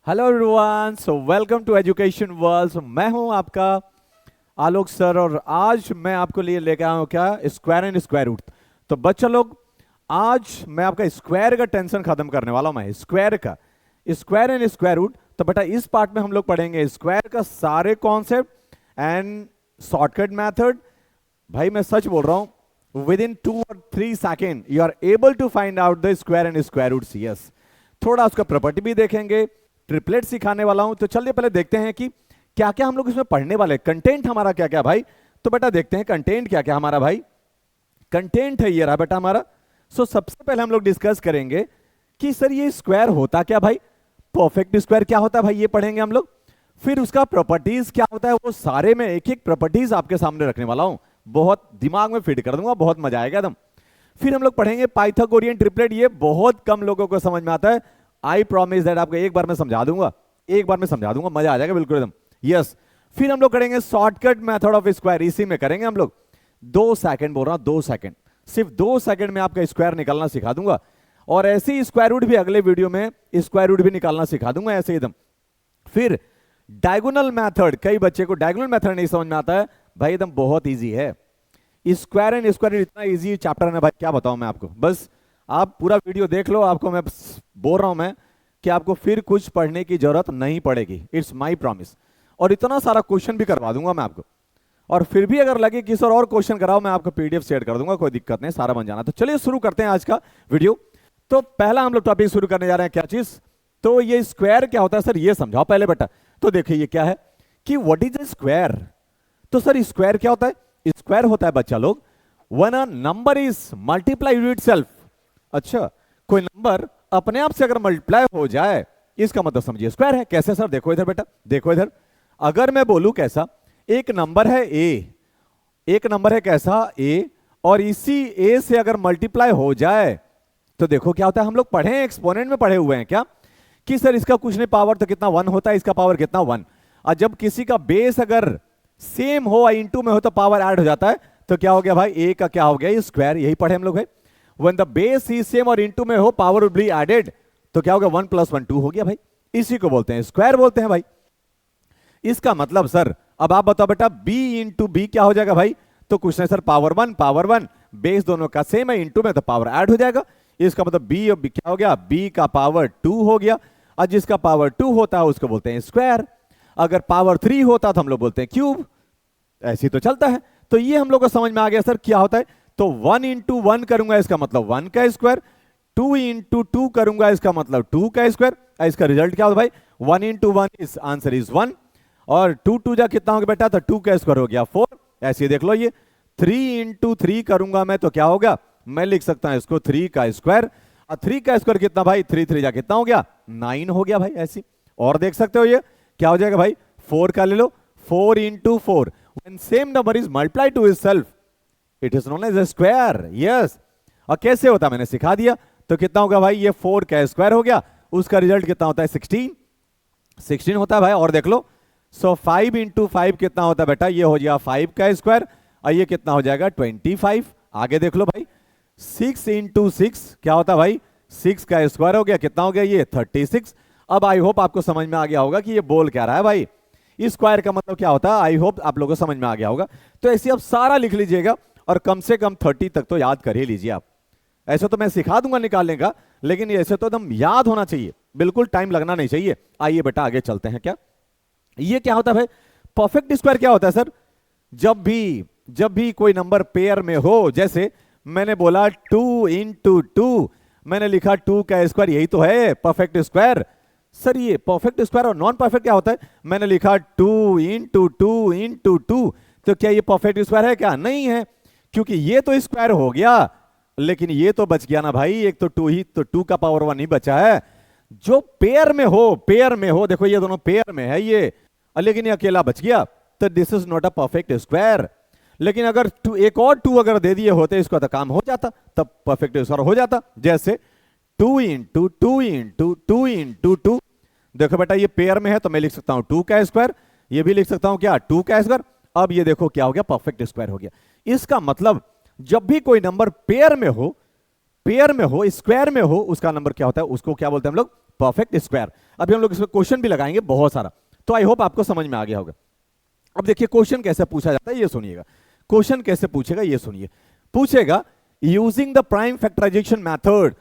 Hello everyone, so welcome to education world. मैं हूं आपका आलोक सर और आज मैं आपको लिए लेकर आया हूं क्या, स्क्वायर एंड स्क्वायर रूट। तो बच्चों लोग, आज मैं आपका स्क्वायर का टेंशन खत्म करने वाला हूं। मैं स्क्वायर का स्क्वायर एंड स्क्वायर रूट। तो बेटा इस पार्ट में हम लोग पढ़ेंगे स्क्वायर का सारे कॉन्सेप्ट एंड शॉर्टकट मेथड। भाई मैं सच बोल रहा हूं, विद इन 2 और 3 second you are able to find out the square and square root. Yes, थोड़ा उसका प्रॉपर्टी भी देखेंगे, ट्रिपलेट सिखाने वाला हूं। तो चलिए पहले देखते हैं कि क्या क्या हम लोग इसमें पढ़ने वाले, कंटेंट हमारा क्या क्या भाई। तो बेटा देखते हैं कंटेंट क्या क्या हमारा भाई। कंटेंट है ये रहा बेटा हमारा। सो सबसे पहले हम लोग डिस्कस करेंगे कि सर ये स्क्वायर होता क्या भाई, परफेक्ट स्क्वायर क्या होता है भाई, ये पढ़ेंगे हम लोग। फिर उसका प्रॉपर्टीज क्या होता है, वो सारे में एक एक प्रॉपर्टीज आपके सामने रखने वाला हूं, बहुत दिमाग में फिट कर दूंगा, बहुत मजा आएगा एकदम। फिर हम लोग पढ़ेंगे पाइथागोरियन ट्रिपलेट। ये बहुत कम लोगों को समझ में आता है। आई प्रॉमिस दैट आपको एक बार में समझा दूंगा, एक बार में समझा दूंगा, मजा आ जाएगा बिल्कुल एकदम। यस, फिर हम लोग करेंगे शॉर्टकट मेथड ऑफ स्क्वायर। इसी में करेंगे हम लोग। 2 सेकंड बोल रहा हूं, 2 सेकंड, सिर्फ 2 सेकंड में आपका स्क्वायर निकालना सिखा दूंगा। और ऐसे ही स्क्वायर रूट भी अगले वीडियो में स्क्वायर रूट भी निकालना सिखा दूंगा ऐसे एकदम। फिर डायगोनल मेथड, कई बच्चे को डायगोनल मेथड नहीं समझ में आता है भाई, एकदम बहुत ईजी है। स्क्वायर एंड स्क्वायर रूट इतना ईजी चैप्टर है ना भाई, क्या बताऊं मैं आपको। बस आप पूरा वीडियो देख लो, आपको मैं बोल रहा हूं मैं कि आपको फिर कुछ पढ़ने की जरूरत नहीं पड़ेगी, इट्स माय प्रॉमिस। और इतना सारा क्वेश्चन भी करवा दूंगा मैं आपको। और फिर भी अगर लगे कि सर और क्वेश्चन कराओ, मैं आपको पीडीएफ शेयर कर दूंगा, कोई दिक्कत नहीं, सारा बन जाना। तो चलिए शुरू करते हैं आज का वीडियो। तो पहला हम लोग टॉपिक शुरू करने जा रहे हैं, क्या चीज। तो ये स्क्वायर क्या होता है सर, ये समझाओ पहले बेटा। तो देखिए ये क्या है कि व्हाट इज ए स्क्वायर। तो सर स्क्वायर क्या होता है, स्क्वायर होता है बच्चा लोग when a number is multiplied with itself. अच्छा, कोई नंबर अपने आप से अगर मल्टीप्लाई हो जाए, इसका मतलब समझिए स्क्वायर है। कैसे सर, देखो इधर बेटा, देखो इधर। अगर मैं बोलूं कैसा, एक नंबर है ए, एक नंबर है कैसा ए, और इसी ए से अगर मल्टीप्लाई हो जाए तो देखो क्या होता है। हम लोग पढ़े हैं, एक्सपोनेंट में पढ़े हुए हैं क्या, कि सर इसका कुछ नहीं पावर तो कितना 1 होता है, इसका पावर कितना 1। और जब किसी का बेस अगर सेम हो, इंटू में हो, तो पावर ऐड हो जाता है। तो क्या हो गया भाई, ए का क्या हो गया, ये स्क्वायर। यही पढ़े हम लोग है। When the base is same और इंटू में हो, पावर will be added, तो क्या हो गया, 1 + 1 2 हो गया भाई। इसी को बोलते हैं स्क्वायर बोलते हैं भाई। इसका मतलब सर, अब आप बताओ बेटा, b इंटू बी क्या हो जाएगा भाई। तो कुछ नहीं सर, पावर 1, बेस दोनों का सेम है, इंटू में तो पावर ऐड हो जाएगा। इसका मतलब b और b क्या हो गया, b का पावर 2 हो गया। और जिसका पावर 2 होता है उसको बोलते हैं स्क्वायर। अगर पावर 3 होता तो हम लोग बोलते हैं क्यूब। ऐसे तो चलता है। तो ये हम लोग को समझ में आ गया सर क्या होता है। तो 1 इंटू 1 करूंगा, इसका मतलब 1 का स्क्वायर। 2 इंटू 2 करूंगा, इसका मतलब 2 का स्क्वायर। इसका रिजल्ट क्या होगा भाई, 1 इंटू 1 इस आंसर इज 1। और 2 2 जा कितना हो गया बेटा, तो 2 का स्क्वायर हो गया 4। ऐसे देख लो ये 3 इंटू 3 करूंगा मैं, तो क्या होगा, मैं लिख सकता हूं इसको 3 का स्क्वायर। और 3 का स्क्वायर कितना भाई, 3 3 जा कितना हो गया, 9 हो गया भाई। ऐसी और देख सकते हो ये क्या हो जाएगा भाई, 4 का ले लो, 4 into 4। When same number is multiply to itself, it is known as a square. Yes, और कैसे होता है मैंने सिखा दिया। तो कितना होगा भाई, ये 4 का स्क्वायर हो गया, उसका रिजल्ट कितना होता है 16 होता है भाई। और देख लो, सो 5 इंटू 5 कितना होता है बेटा, ये हो गया 5 का स्क्वायर। और ये कितना हो जाएगा 25। आगे देख लो भाई, 6 इंटू 6 क्या होता है भाई, 6 का स्क्वायर हो गया, कितना हो गया ये 36। अब आई होप आपको समझ में आ गया होगा कि ये बोल क्या रहा है भाई, स्क्वायर का मतलब क्या होता है। आई होप आप लोगों को समझ में आ गया होगा। तो ऐसे आप सारा लिख लीजिएगा और कम से कम 30 तक तो याद कर ही लीजिए आप। ऐसे तो मैं सिखा दूंगा निकालने का, लेकिन ऐसे तो एकदम याद होना चाहिए, बिल्कुल टाइम लगना नहीं चाहिए। आइए बेटा आगे चलते हैं। क्या ये क्या होता है भाई, परफेक्ट स्क्वायर क्या होता है सर, जब भी कोई नंबर पेयर में हो। जैसे मैंने बोला 2 इंटू 2, मैंने लिखा 2 का स्क्वायर, यही तो है परफेक्ट स्क्वायर। सर ये परफेक्ट स्क्वायर और नॉन परफेक्ट क्या होता है, मैंने लिखा 2 इंटू 2 इंटू 2, तो क्या ये परफेक्ट स्क्वायर है क्या, नहीं है, क्योंकि ये तो स्क्वायर हो गया, लेकिन ये तो बच गया ना भाई, एक तो 2 ही, तो 2 का पावर 1 ही बचा है। जो पेयर में हो, पेयर में हो, देखो ये दोनों पेयर में है ये, लेकिन ये अकेला बच गया, तो this is not a perfect square. लेकिन अगर एक और 2 अगर दे दिए होते, इसका तो काम हो जाता, तब परफेक्ट स्क्वायर हो जाता। जैसे 2 इंटू 2 इंटू 2 इंटू 2, देखो बेटा ये पेयर में है, तो मैं लिख सकता हूं 2 का स्क्वायर, ये भी लिख सकता हूं क्या 2 का स्क्वायर। अब ये देखो क्या हो गया, परफेक्ट स्क्वायर हो गया। इसका मतलब जब भी कोई नंबर पेयर में हो, पेयर में हो, स्क्वायर में हो, उसका नंबर क्या होता है, उसको क्या बोलते हैं हम लोग, परफेक्ट स्क्वायर। अभी हम लोग इसमें क्वेश्चन भी लगाएंगे बहुत सारा, तो आई होप आपको समझ में आ गया होगा। अब देखिए क्वेश्चन कैसे पूछा जाता है, ये सुनिएगा। क्वेश्चन कैसे पूछेगा, ये सुनिए। पूछेगा using the prime factorization method.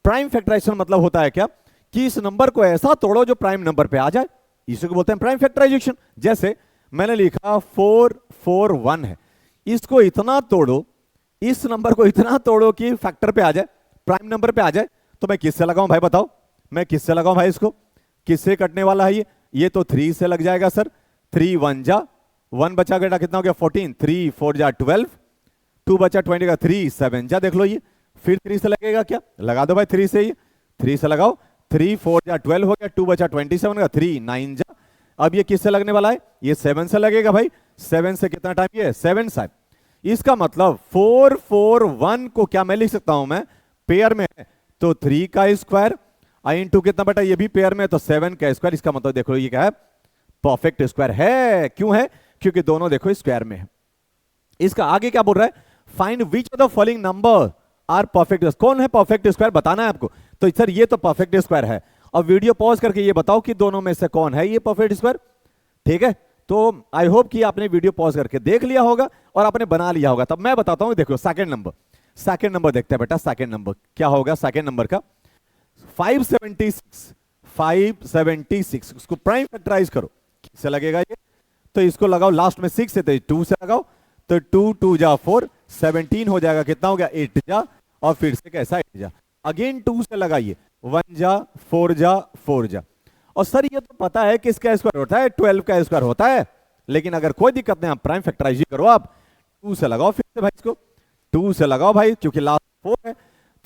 Prime factorization मतलब होता है क्या, कि इस नंबर को ऐसा तोड़ो जो प्राइम नंबर पे आ जाए, इसी को बोलते हैं प्राइम फैक्टराइजेशन। जैसे मैंने लिखा 441 है, इसको इतना तोड़ो, इस नंबर को इतना तोड़ो कि फैक्टर पे आ जाए, प्राइम नंबर पे आ जाए। तो मैं किससे लगाऊं भाई, बताओ मैं किससे लगाऊं भाई, इसको किससे कटने वाला है ये तो 3 से लग जाएगा सर। 3 1 जा, 1 बचा बेटा कितना हो गया 14, 3 4 जा 12, 2 बचा 20 का 3 7 जा, देख लो ये फिर 3 से लगेगा क्या, लगा दो भाई 3 से, ये 3 से लगाओ, 3 4 जा 12 हो गया, 2 बचा 27 का 3 9 जा। अब ये किससे लगने वाला है, ये 7 से लगेगा भाई। 7 से कितना टाइम, ये 7 साइड। इसका मतलब 441 को क्या मैं लिख सकता हूं, मैं पेयर में है तो 3 का स्क्वायर इंटू कितना बेटा, ये भी पेयर में है तो 7 का स्क्वायर। इसका मतलब देखो ये क्या है, परफेक्ट स्क्वायर है। क्यों है, क्योंकि दोनों देखो स्क्वायर में है। इसका आगे क्या बोल रहा है, find which of the following number are perfect. कौन है परफेक्ट स्क्वायर, बताना है आपको। तो सर ये तो परफेक्ट स्क्वायर है, अब वीडियो पॉज करके ये बताओ कि दोनों में से कौन है ये परफेक्ट स्क्वायर। ठीक है, तो आई होप कि आपने वीडियो पॉज करके देख लिया होगा और आपने बना लिया होगा। तब मैं बताता हूं, देखो सेकंड नंबर देखते हैं बेटा। सेकंड नंबर क्या होगा, सेकंड नंबर का 576 उसको प्राइम फैक्टराइज करो, किससे लगेगा ये, तो इसको लगाओ लास्ट में 6 है तो 2 से लगाओ, तो 2 2 जा 4 17 हो जाएगा, कितना हो गया 8 जा, और फिर से कैसा 8 जा, अगेन 2 से लगाइए, 1 जा 4 जा 4 जा। और सर ये तो पता है कि इसका स्क्वायर होता है 12 का स्क्वायर होता है, लेकिन अगर कोई दिक्कत नहीं, आप प्राइम फैक्टराइज करो, आप 2 से लगाओ, फिर से भाई इसको 2 से लगाओ भाई, क्योंकि लास्ट 4 है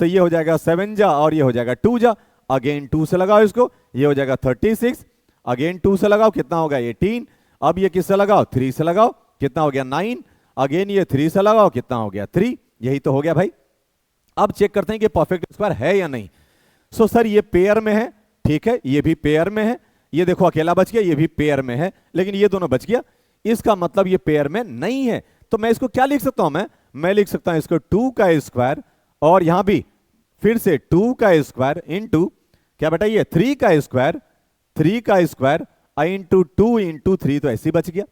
तो ये हो जाएगा 7 जा और ये हो जाएगा 2 जा, अगेन 2 से लगाओ इसको, ये हो जाएगा 36, अगेन 2 से लगाओ, कितना होगा 18, अब ये किससे लगाओ 3 से लगाओ, कितना हो गया 9, अगेन ये 3 से लगाओ, कितना हो गया 3, यही तो हो गया भाई। अब चेक करते हैं कि परफेक्ट स्क्वायर है या नहीं। सो सर ये पेयर में है, ठीक है, ये भी पेयर में है, ये देखो अकेला बच गया, ये भी पेयर में है, लेकिन ये दोनों बच गया, इसका मतलब ये पेयर में नहीं है। तो मैं इसको क्या लिख सकता हूं, मैं लिख सकता हूं इसको 2 का स्क्वायर, और यहां भी फिर से 2 का स्क्वायर इंटू क्या बेटा ये 3 का स्क्वायर, 3 का स्क्वायर इंटू 2 इंटू 3, तो ऐसे ही बच गया।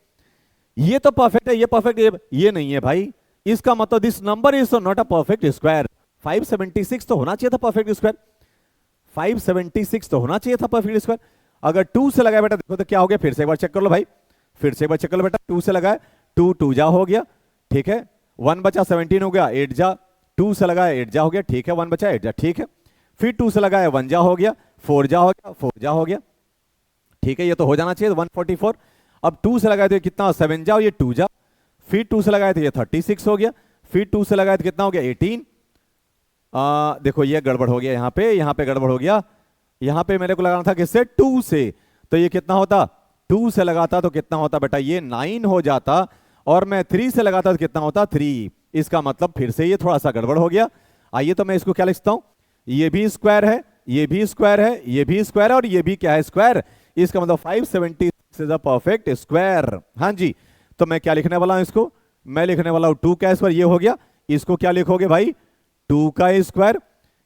ये तो परफेक्ट है, ये परफेक्ट, ये नहीं है भाई, इसका मतलब this number is not a perfect square. 576 तो होना चाहिए था परफेक्ट स्क्वायर, 576 तो होना चाहिए था परफेक्ट स्क्वायर। अगर 2 से लगाया बेटा, देखो तो क्या हो गया, फिर से एक बार चेक कर लो भाई, फिर से एक बार चेक कर लो बेटा, 2 से लगाया 2 2 जा हो गया, ठीक है, 1 बचा 17 हो गया, 8 जा, 2 से लगाया 8 जा हो गया, ठीक है, 1 बचा 8 जा, ठीक है, फिर 2 से लगाया 1 जा हो गया, 4 जा हो गया, 4 जा हो गया, ठीक है, ये तो हो जाना चाहिए 144। अब 2 से लगाए तो कितना 7 जा, और ये 2 जा, फिर 2 से लगाए तो ये 36 हो गया, फिर 2 से लगाए तो कितना हो गया 18। देखो ये गड़बड़ हो गया, यहाँ पे गड़बड़ हो गया, यहाँ पे मेरे को लगाना था किससे 2 से, तो ये कितना होता 2 से लगाता तो कितना होता बेटा ये 9 हो जाता, और मैं 3 से लगाता तो कितना होता 3। इसका मतलब फिर से ये थोड़ा सा गड़बड़ हो गया। आइए तो मैं इसको क्या लिखता हूं, ये भी स्क्वायर है, ये भी स्क्वायर है, ये भी स्क्वायर है, और ये भी क्या है स्क्वायर। इसका मतलब 576 इज अ परफेक्ट स्क्वायर। हाँ जी, तो मैं क्या लिखने वाला हूं इसको, मैं लिखने वाला हूं 2 का स्क्वायर, ये हो गया, इसको क्या लिखोगे भाई 2 का स्क्वायर,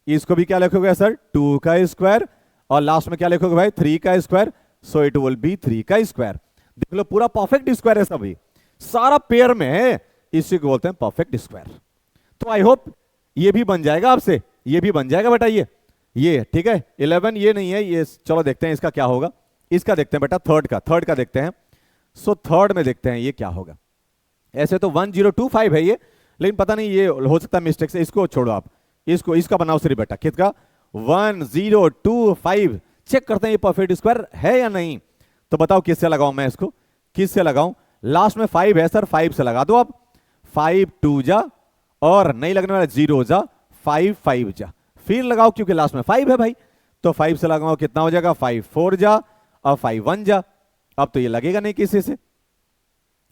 इसको भी क्या लिखोगे सर 2 का स्क्वायर, और लास्ट में क्या लिखोगे भाई 3 का square, so it will be 3 का स्क्वायर। देख लो पूरा परफेक्ट स्क्वायर है, सभी सारा पेयर में है, इसी को बोलते हैं परफेक्ट स्क्वायर। तो आई होप ये भी बन जाएगा आपसे, ये भी बन जाएगा बेटा, ये ठीक है। 11 ये नहीं है, ये चलो देखते हैं इसका क्या होगा, इसका देखते हैं बेटा, थर्ड का देखते हैं। सो थर्ड में देखते हैं ये क्या होगा। ऐसे तो 1025 है ये, लेकिन पता नहीं ये हो सकता है मिस्टेक से, इसको छोड़ो आप, इसका बनाओ सिर्फ बेटा, किसका 1025। चेक करते हैं ये परफेक्ट स्क्वायर है या नहीं। तो बताओ किससे लगाऊं मैं इसको, किससे लगाऊं, लास्ट में 5 है सर, 5 से लगा दो आप, 5 2 जा, और नहीं लगने वाला 0 जा, 5 5 जा, फिर लगाओ क्योंकि लास्ट में 5 है भाई, तो 5 से लगाओ कितना हो जाएगा 5 4 जा, और 5 1 जा। अब तो ये लगेगा नहीं किसी से,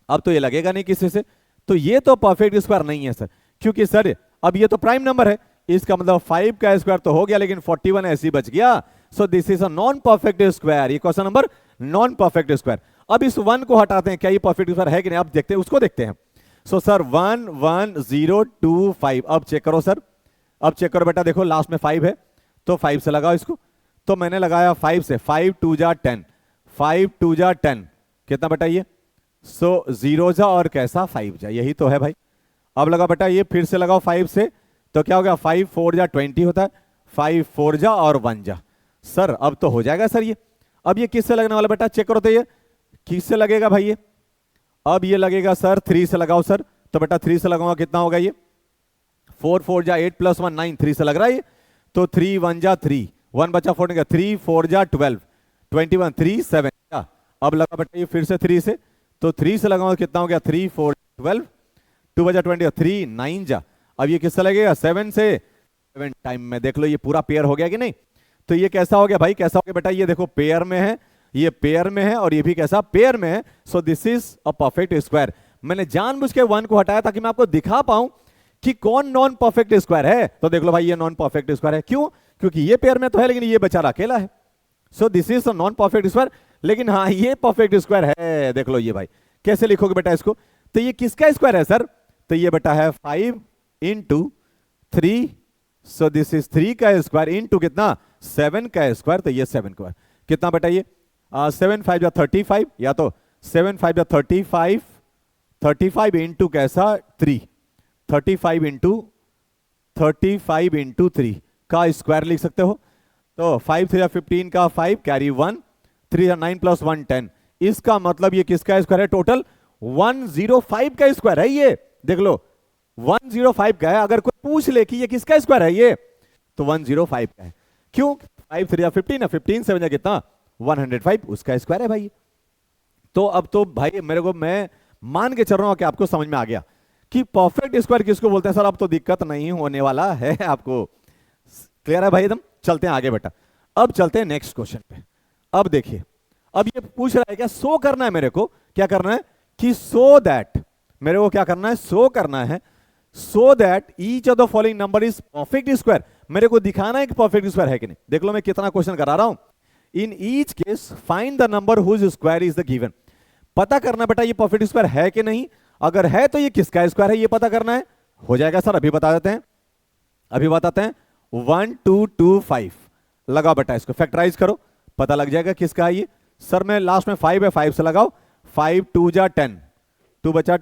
अब तो ये लगेगा नहीं किसी से, तो ये तो परफेक्ट स्क्वायर नहीं है सर, क्योंकि सर अब ये तो प्राइम नंबर है, इसका मतलब 5 का स्क्वायर तो हो गया, लेकिन 41 ऐसे ही बच गया। So this is a non perfect square. ये question number non perfect square. अब इस 1 को हटाते हैं, क्या ये परफेक्ट स्क्वायर है कि नहीं, अब देखते हैं, उसको देखते हैं। सो सर 1 1 0 2 5, अब चेक करो सर, अब चेक करो बेटा, देखो लास्ट में 5 है तो 5 से लगाओ इसको। तो मैंने लगाया 5 से, 5 2 जा 10, 5 2 जा 10, कितना बेटा ये? सो 0 जा और कैसा 5 जा, यही तो है भाई। अब लगा बेटा ये, फिर से लगाओ 5 से, तो क्या हो गया? 5 4 जा 20 होता है, 5 4 जा और 1 जा। सर अब तो हो जाएगा सर ये। अब ये किससे लगने वाला बेटा? चेक करो तो ये किससे लगेगा भाई ये? अब ये लगेगा सर 3 से लगाओ सर। तो बेटा 3 से लगाऊंगा, कितना होगा ये? 4 4 जा 8 + 1 9, 3 से लग रहा है ये। तो 3 1 जा 3, 1 बचा 4 निकला, 3 4 जा 12, 21 3 7 जा। अब लगा बेटा ये फिर से 3 से, तो 3 से लगाऊंगा, कितना हो गया? 3 4 12, 2 बजा 20, 3 9 जा। अब ये किससे लगेगा? 7 से। 7 टाइम में देख लो ये पूरा पेयर हो गया कि नहीं? तो ये कैसा हो गया भाई? कैसा हो गया बेटा? ये देखो पेयर में है, ये पेयर में है और ये भी कैसा? पेयर में है। सो this is a perfect square. मैंने जानबूझ के 1 को हटाया ताकि मैं आपको दिखा पाऊं कि कौन नॉन परफेक्ट स्क्वायर है। तो देख लो भाई ये नॉन परफेक्ट स्क्वायर है। क्यों? क्योंकि ये पेयर में तो है लेकिन ये बेचारा अकेला है। सो this is a non perfect square. लेकिन हाँ ये परफेक्ट स्क्वायर है। देख लो ये भाई, कैसे लिखोगे बेटा इसको? तो ये किसका स्क्वायर है सर? तो ये बेटा है 5 × 3। सो दिस इज 3 का स्क्वायर इंटू कितना? 7 का स्क्वायर। तो ये 7 स्क्वायर कितना बेटा? ये 7 5 जा 35, या तो 7 5 जा 35, 35 इंटू कैसा? 3, 35 इंटू 3 का स्क्वायर लिख सकते हो। तो 5 3 15 का 5 कैरी 1, 3 9 + 1 10। इसका मतलब ये किसका स्क्वायर है? टोटल 105 का स्क्वायर है ये। देख लो 105 का है। अगर कोई पूछ ले कि ये किसका स्क्वायर है ये, तो 105 का है। क्यों? 5 3 15 है, 15 7 कितना? 105, उसका स्क्वायर है भाई। तो अब तो भाई मेरे को, मैं मान के चल रहा हूं कि आपको समझ में आ गया कि परफेक्ट स्क्वायर किसको बोलते हैं। सर अब तो दिक्कत नहीं होने वाला है आपको। क्लियर है भाई एकदम? चलते हैं आगे बेटा। अब चलते हैं नेक्स्ट क्वेश्चन पे। अब देखिए, अब ये पूछ रहा है क्या? सो करना है मेरे को। क्या करना है? कि सो दैट, मेरे को क्या करना है? सो करना है। So that each of the following number is perfect square. मेरे को दिखाना है कि परफेक्ट स्क्वायर है कि नहीं। देख लो मैं कितना क्वेश्चन करा रहा हूं। In each case find the number whose square is the given. पता करना बेटा ये परफेक्ट स्क्वायर है कि नहीं। अगर है तो ये किसका स्क्वायर है ये पता करना है। हो जाएगा सर, अभी बता देते हैं, अभी बताते हैं। 1 2 2 5 लगाओ बेटा, इसको फैक्टराइज करो, पता लग जाएगा किसका है ये। सर मैं लास्ट में 5 है, 5 से लगाओ। 5 2 जा 10, 2 बचा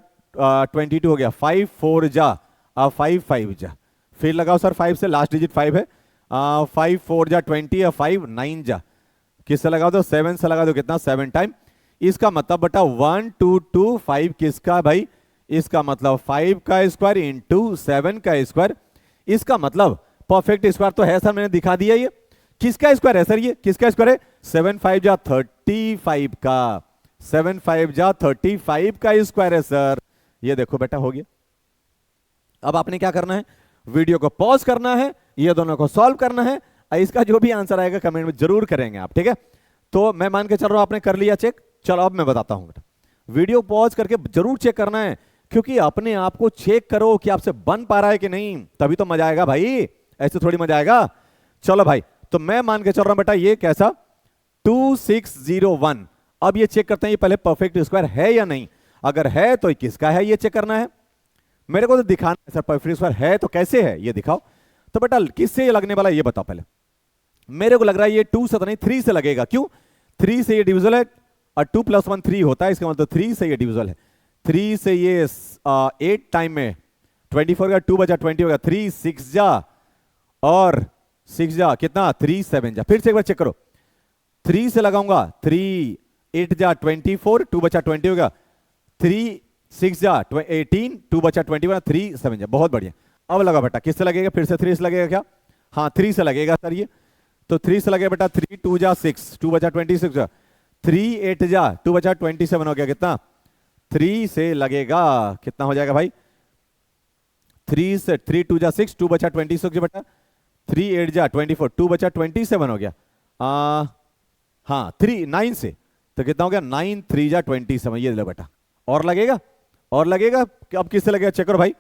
22 हो गया। 5 4 जा 5 5 जा, फिर लगाओ सर 5 से, लास्ट डिजिट 5 है। 5 4 जा 20 या 5 9 जा, किससे लगा दो? 7 से लगा दो, कितना? 7 टाइम। इसका मतलब बेटा 1 2 2 5 किसका भाई? इसका मतलब 5 का स्क्वायर इंटू 7 का स्क्वायर। इसका मतलब परफेक्ट स्क्वायर तो है सर, मैंने दिखा दिया। ये किसका स्क्वायर है सर? ये किसका स्क्वायर है? 7 5 जा 35 का, 7 5 जा 35 का स्क्वायर है सर। ये देखो बेटा हो गया। अब आपने क्या करना है? वीडियो को पॉज करना है, ये दोनों को सॉल्व करना है। इसका जो भी आंसर आएगा कमेंट में जरूर करेंगे आप, ठीक है? तो मैं मान के चल रहा हूं आपने कर लिया चेक। चलो अब मैं बताता हूं बेटा, वीडियो पॉज करके जरूर चेक करना है, क्योंकि अपने आप को चेक करो कि आपसे बन पा रहा है कि नहीं, तभी तो मजा आएगा भाई, ऐसे थोड़ी मजा आएगा। चलो भाई, तो मैं मान के चल रहा हूं बेटा ये कैसा? 2601। अब ये चेक करते हैं ये पहले परफेक्ट स्क्वायर है या नहीं। अगर है तो किसका है ये चेक करना है। मेरे को तो दिखाना है सर परफेक्ट स्क्वायर है तो कैसे है ये दिखाओ। तो बेटा किससे ये लगने वाला ये बताओ पहले। मेरे को लग रहा है ये 2 से तो नहीं 3 से लगेगा। क्यों? 3 से ये डिविजल है और 2 + 1 3 होता है, इसका मतलब 3 से ये डिविजल है। 3 से ये 8 टाइम में 24 का 2 बचा 20 होगा। 3 6 जा और 6 जा कितना? 3 7 जा। फिर से एक बार चेक करो, 3 से लगाऊंगा, 3 8 जा 24, 2 बचा 20 होगा। 3 6 जा 18, 2 बचा 21, 3 7 जा। बहुत बढ़िया। अब लगा बेटा किससे लगेगा? फिर से 3 से लगेगा क्या? हाँ 3 से लगेगा सर ये। तो 3 से लगेगा बेटा। 3 2 जा 6, 2 बचा 26 जा। 3 8 जा 2 बचा 27 हो गया। कितना? 3 से लगेगा कितना हो जाएगा भाई? 3 से 3 2 जा 6, 2 बचा 26 बेटा। 3 8 जा 24, 2 बचा 27 हो गया। हाँ 3 9 से तो कितना हो गया? 9 3 जा 27। ये लो बेटा, और लगेगा, और लगेगा। अब किससे लगेगा चेक करो भाई।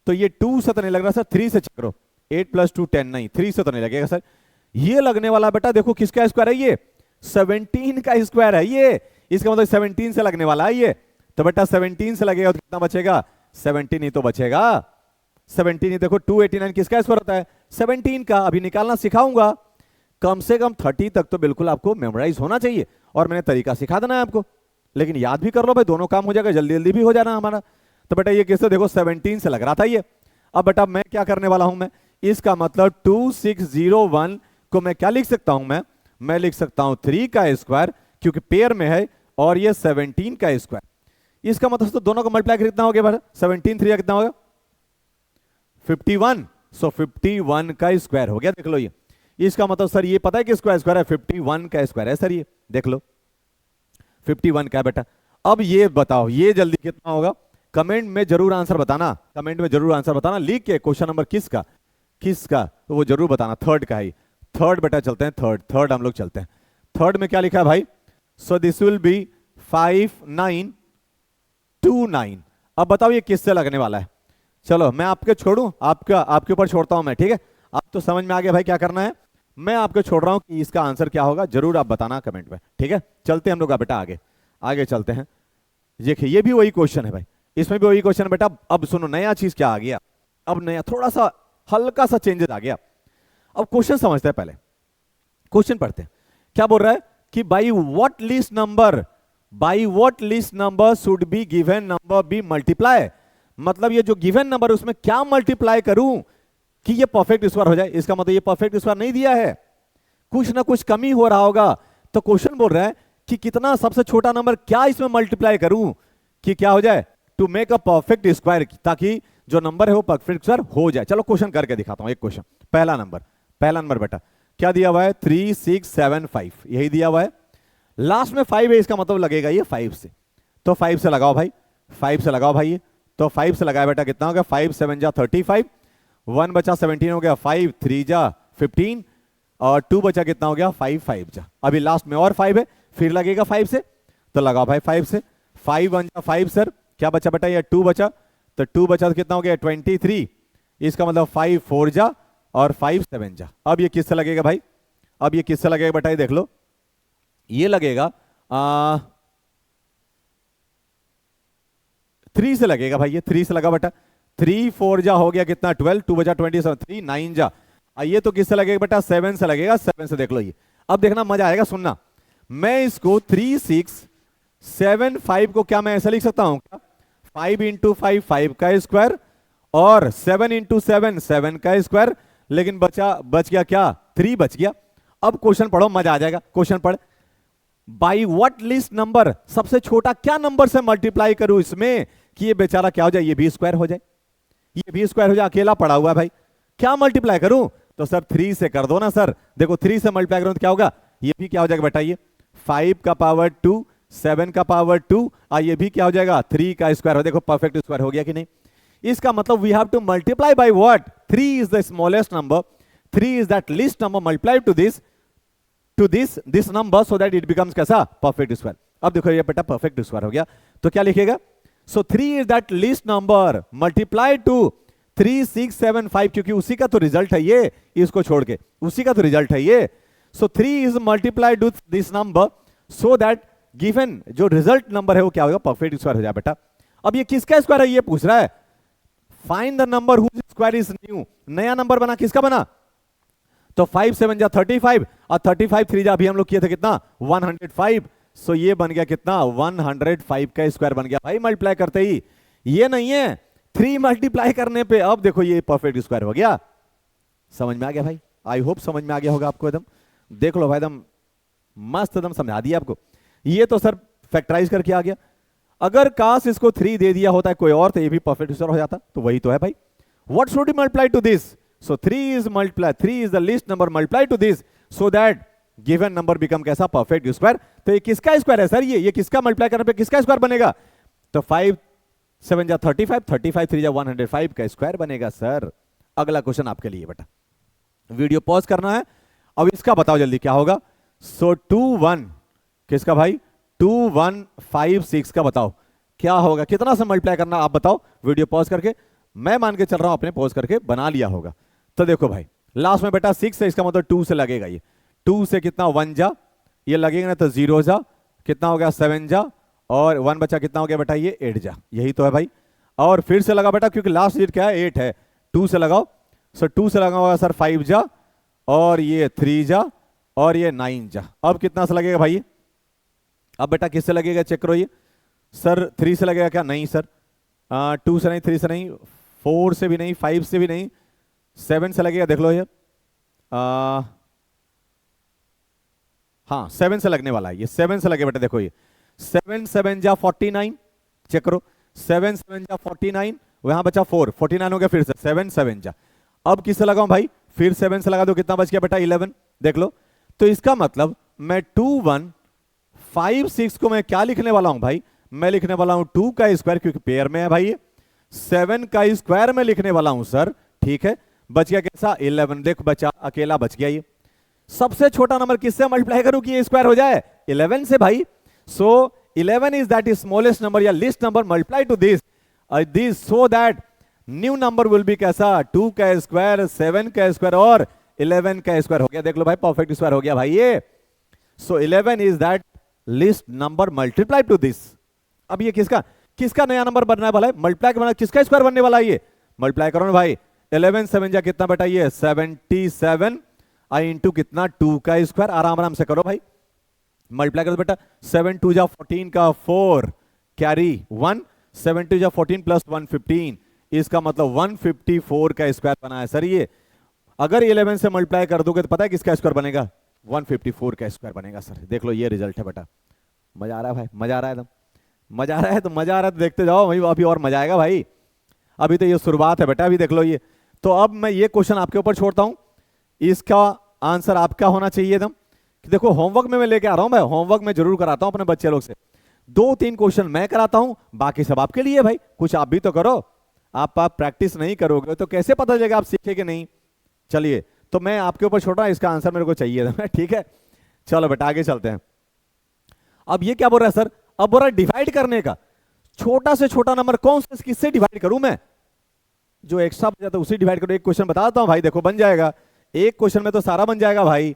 तो ये 2 से तो नहीं लग रहा सर, 3 से चेक करो। 8 + 2 10 नहीं, 3 से तो नहीं लगेगा सर। ये लगने वाला बेटा देखो किसका स्क्वायर है ये? 17 का स्क्वायर है ये। इसका मतलब 17 से लगने वाला है ये। तो बेटा 17 से लगेगा तो कितना बचेगा? 17 ही तो बचेगा। 17, ये देखो 289 किसका स्क्वायर होता है? 17 का। अभी निकालना सिखाऊंगा, कम से कम 30 तक तो बिल्कुल आपको मेमोराइज होना चाहिए, और मैंने तरीका सिखा देना है आपको, लेकिन याद भी कर लो भाई, दोनों काम हो जाएगा, जल्दी जल्दी भी हो जाना हमारा। तो बेटा ये किससे, देखो 17 से लग रहा था ये। अब बेटा मैं क्या करने वाला हूं, मैं इसका मतलब 2601 को मैं क्या लिख सकता हूं, मैं लिख सकता हूं 3 का स्क्वायर, क्योंकि पेयर में है, और ये 17 का स्क्वायर। इसका मतलब तो दोनों का मल्टीप्लाई कितना हो गया बेटा? 17 3 कितना होगा? 51। सो 51 का स्क्वायर हो गया, देख लो ये। इसका मतलब सर ये पता है कि स्क्वायर है, 51 का स्क्वायर है सर, ये देख लो 51 का है बेटा। अब ये बताओ ये जल्दी कितना होगा, कमेंट में जरूर आंसर बताना, कमेंट में जरूर आंसर बताना लिख के, क्वेश्चन नंबर किसका तो वो जरूर बताना। थर्ड का है, थर्ड बेटा चलते हैं, थर्ड हम लोग चलते हैं। थर्ड में क्या लिखा है भाई? So this will be 5929। अब बताओ ये किससे लगने वाला है? चलो मैं आपके छोड़ूं, आपके ऊपर छोड़ता हूं मैं, ठीक है? आप तो समझ में आ गया भाई क्या करना है, मैं आपको छोड़ रहा हूं कि इसका आंसर क्या होगा, जरूर आप बताना कमेंट में, ठीक है? चलते हैं हम लोग बेटा आगे चलते हैं। देखिए ये भी वही क्वेश्चन है भाई, इसमें भी वही क्वेश्चन है बेटा। अब सुनो नया चीज क्या आ गया, अब नया थोड़ा सा हल्का सा चेंजेस आ गया। अब क्वेश्चन समझते हैं, पहले क्वेश्चन पढ़ते हैं। क्या बोल रहा है कि by what least number should be given number be multiply, मतलब ये जो गिवन नंबर उसमें क्या मल्टीप्लाई करूं कि ये परफेक्ट स्क्वायर हो जाए। इसका मतलब ये परफेक्ट स्क्वायर नहीं दिया है, कुछ ना कुछ कमी हो रहा होगा। तो क्वेश्चन बोल रहा है कि कितना सबसे छोटा नंबर क्या इसमें मल्टीप्लाई करूं कि क्या हो जाए, to make a perfect square, ताकि जो नंबर है वो परफेक्ट स्क्वायर हो जाए। चलो क्वेश्चन करके दिखाता हूं। एक क्वेश्चन, पहला नंबर बेटा क्या दिया हुआ है? 3675, यही दिया हुआ है। लास्ट में 5 है, इसका मतलब लगेगा ये 5 से, तो 5 से लगाओ भाई, 5 से लगाओ भाई ये, तो 5 से लगाया बेटा कितना हो गया? 5 7 जा 35, 1 बचा 17 हो गया, 5 3 जा 15, और 2 बचा कितना हो गया? 5 5 जा, अभी लास्ट में और 5 है, फिर लगेगा 5 से, तो लगाओ भाई 5 से। 5 1 जा 5 सर, क्या बचा बेटा? ये 2 बचा, तो 2 बचा तो कितना हो गया? 23, इसका मतलब 5 4 जा और 5 7 जा। अब ये किससे लगेगा भाई? अब ये किससे लगेगा बेटा? ये देख लो, ये लगेगा 3 से लगेगा भाई, ये 3 से लगा बेटा। 3 4 जा हो गया कितना? 12, 2 बचा 27, 3 9 जा। ये तो किससे लगेगा बेटा? 7 से लगेगा, 7 से देख लो ये। अब देखना मजा आएगा, सुनना। मैं इसको 3675 को क्या मैं ऐसा लिख सकता हूं क्या? 5 इंटू 5 5 का स्क्वायर, और 7 इंटू 7 7 का स्क्वायर, लेकिन बच गया क्या? 3 बच गया। अब क्वेश्चन पढ़ो, मजा आ जाएगा। क्वेश्चन पढ़, बाई व्हाट लिस्ट नंबर, सबसे छोटा क्या नंबर से मल्टीप्लाई करूं इसमें कि ये बेचारा क्या हो जाए? ये भी स्क्वायर हो जाए, ये भी स्क्वायर हो जाए। अकेला पड़ा हुआ है भाई, क्या मल्टीप्लाई करूं? तो सर 3 से कर दो ना सर। देखो 3 से मल्टीप्लाई करूं तो क्या होगा? ये भी क्या हो जाएगा बेटा? ये 5 का पावर 2, 7 का पावर 2, और ये भी क्या हो जाएगा? 3 का स्क्वायर हो। देखो परफेक्ट स्क्वायर हो गया कि नहीं? इसका मतलब we have to multiply by what? 3 is the smallest number, 3 is that least number multiply to this number, so that it becomes कैसा? Perfect square. अब देखो ये बेटा परफेक्ट स्क्वायर हो गया, तो क्या लिखेगा? सो 3 is that least number multiply to 3675, क्योंकि उसी का तो रिजल्ट है ये, इसको छोड़ के उसी का तो रिजल्ट है ये। सो 3 is multiplied with this number, so that given जो रिजल्ट नंबर है वो क्या होगा? परफेक्ट स्क्वायर हो जाए बेटा। अब ये किसका स्क्वायर है ये पूछ रहा है। Find the number whose square is new, नया नंबर बना, किसका बना? तो 5 7 जा 35, और 35 3 जा अभी हम लोग किए थे कितना? 105। सो ये बन गया कितना? 105 का स्क्वायर बन गया भाई मल्टीप्लाई करते ही। ये नहीं है 3 मल्टीप्लाई करने पे। अब देखो ये परफेक्ट स्क्वायर हो गया। समझ में आ गया भाई? आई होप समझ में आ गया होगा आपको एकदम। देख लो भाई एकदम मस्त एकदम समझा दिया आपको। ये तो सर फैक्टराइज करके आ गया। अगर काश इसको 3 दे दिया होता है कोई और, तो ये भी परफेक्ट स्क्वायर हो जाता। तो वही तो है भाई। What should be multiply to this? So 3 is the least number multiply to this, so that given number become कैसा? Perfect square. तो ये किसका स्क्वायर है सर? ये किसका मल्टीप्लाई करने पे किसका स्क्वायर बनेगा? तो 5 7 जा 35, 35 3 जा 105 का स्क्वायर बनेगा सर। अगला क्वेश्चन आपके लिए बेटा, वीडियो पॉज करना है। अब इसका बताओ जल्दी क्या होगा। सो 2 1 किसका भाई? 2 1 5 6 का बताओ क्या होगा, कितना से मल्टीप्लाई करना आप बताओ वीडियो पॉज करके। मैं मान के चल रहा हूं अपने पॉज करके बना लिया होगा। तो देखो भाई लास्ट में बेटा 6 है, इसका मतलब 2 से लगेगा। ये 2 से कितना? 1 जा, ये लगेगा ना तो 0 जा, कितना हो गया? 7 जा, और 1 बचा कितना हो गया बेटा? ये 8 जा। यही तो है भाई। और फिर से लगा बेटा क्योंकि लास्ट डिजिट क्या है? 8 है। 2 से लगाओ सर, 2 से लगाओगा सर 5 जा, और ये 3 जा, और ये 9 जा। अब कितना से लगेगा भाई? अब बेटा किससे लगेगा चेक करो ये सर, 3 से लगेगा क्या? नहीं सर, 2 से नहीं, 3 से नहीं, 4 से भी नहीं, 5 से भी नहीं, 7 से लगेगा। देख लो ये, हाँ 7 से लगने वाला है, ये 7 से लगे बेटा। देखो ये 7 7 जा 49, चेक करो 7 7 जा 49, यहां बचा 4, 49 हो गया, फिर से 7 7 जा। अब किससे लगाऊं भाई? फिर 7 से लगा दो, कितना बच गया बेटा? 11। देख लो, तो इसका मतलब मैं 2 1 5 6 को मैं क्या लिखने वाला हूं भाई? मैं लिखने वाला हूं 2 का स्क्वायर, क्योंकि पेयर में है भाई ये। 7 का स्क्वायर में लिखने वाला हूं सर, ठीक है। बच गया कैसा? 11। देखो बचा, अकेला बच गया ये। सबसे छोटा नंबर किससे मल्टीप्लाई करूं कि ये स्क्वायर हो जाए? 11 से भाई। सो 11 इज दैट स्मॉलेस्ट नंबर या list number multiply to this so that new number will be कैसा? 2 का स्क्वायर, 7 का स्क्वायर और 11 का स्क्वायर हो गया। देख लो भाई, परफेक्ट स्क्वायर हो गया भाई ये। सो 11 is that list number multiply to this. अब ये किसका नया नंबर बनने वाला है? मल्टीप्लाई करना, किसका स्क्वायर बनने वाला है ये? मल्टीप्लाई करो ना भाई। 11 7 जा कितना बेटा? ये 77 आई इंटू कितना? 2 का स्क्वायर। आराम आराम से करो भाई, मल्टीप्लाई करो बेटा। 7 2 जा 14 का 4 कैरी 1, 7 2 जा 14 प्लस 1 15, इसका मतलब 154 का स्क्वायर बना है सर ये। अगर 11 से मल्टीप्लाई कर दोगे तो पता है किसका स्क्वायर बनेगा? 154 का स्क्वायर बनेगा सर। देख लो ये रिजल्ट है बेटा। मजा आ रहा है भाई, मजा आ रहा है एकदम, मजा आ रहा है तो मजा आ रहा है तो देखते जाओ भाई, अभी और मजा आएगा भाई। अभी तो ये शुरुआत है बेटा, अभी देख लो ये। तो अब मैं ये क्वेश्चन आपके ऊपर छोड़ता हूं, इसका आंसर आपका होना चाहिए एकदम। देखो होमवर्क में मैं लेके आ रहा हूं, मैं होमवर्क में जरूर कराता हूं अपने बच्चे लोग से। 2-3 क्वेश्चन मैं कराता हूं, बाकी सब आपके लिए भाई। कुछ आप भी तो करो, आप प्रैक्टिस नहीं करोगे तो कैसे पता चलेगा आप सीखे कि नहीं। चलिए, तो मैं आपके ऊपर छोड़ रहा हूं, इसका आंसर मेरे को चाहिए था ठीक है। चलो बेटा आगे चलते हैं। अब ये क्या बोल रहा है सर? अब बोल रहा है डिवाइड करने का। छोटा से छोटा नंबर कौन सा, किससे डिवाइड करूं मैं? जो एक्स्ट्रा बच जाता है उसी डिवाइड करो। एक क्वेश्चन बताता हूं भाई, देखो बन जाएगा। एक क्वेश्चन में तो सारा बन जाएगा भाई।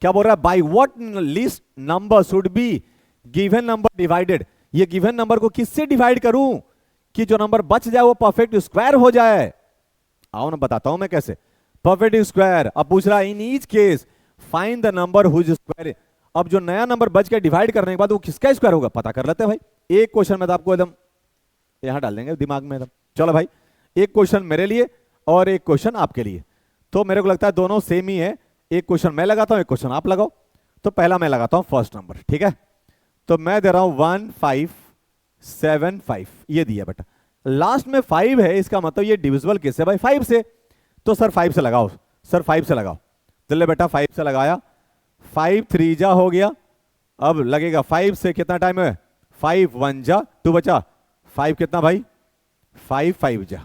क्या बोल रहा है? By what least number should be given number divided. ये गिवन नंबर को किससे डिवाइड करूं कि जो नंबर बच जाए वो परफेक्ट स्क्वायर हो जाए? आओ ना बताता हूं मैं कैसे। Perfect square. अब पूछ रहा है in each case find the number whose square. अब जो नया नंबर बच गया डिवाइड करने के बाद वो किसका स्क्वायर होगा पता कर लेते हैं भाई। एक क्वेश्चन में तो आपको एकदम यहां डाल देंगे दिमाग में एकदम। चलो भाई, एक क्वेश्चन मेरे लिए और एक क्वेश्चन आपके लिए। तो मेरे को लगता है दोनों सेम ही है। एक क्वेश्चन मैं लगाता हूं, एक क्वेश्चन आप लगाओ। तो पहला मैं लगाता हूं फर्स्ट नंबर, ठीक है। तो मैं दे रहा हूं 1575, ये दिया बेटा। लास्ट में 5 है, इसका मतलब ये डिविजिबल किससे भाई? 5 से। तो सर 5 से लगाओ, सर 5 से लगाओ। चलिए बेटा 5 से लगाया, 5 3 जा हो गया। अब लगेगा 5 से कितना टाइम है? 5 1 जा 2 बचा, 5 कितना भाई? 5 5 जा,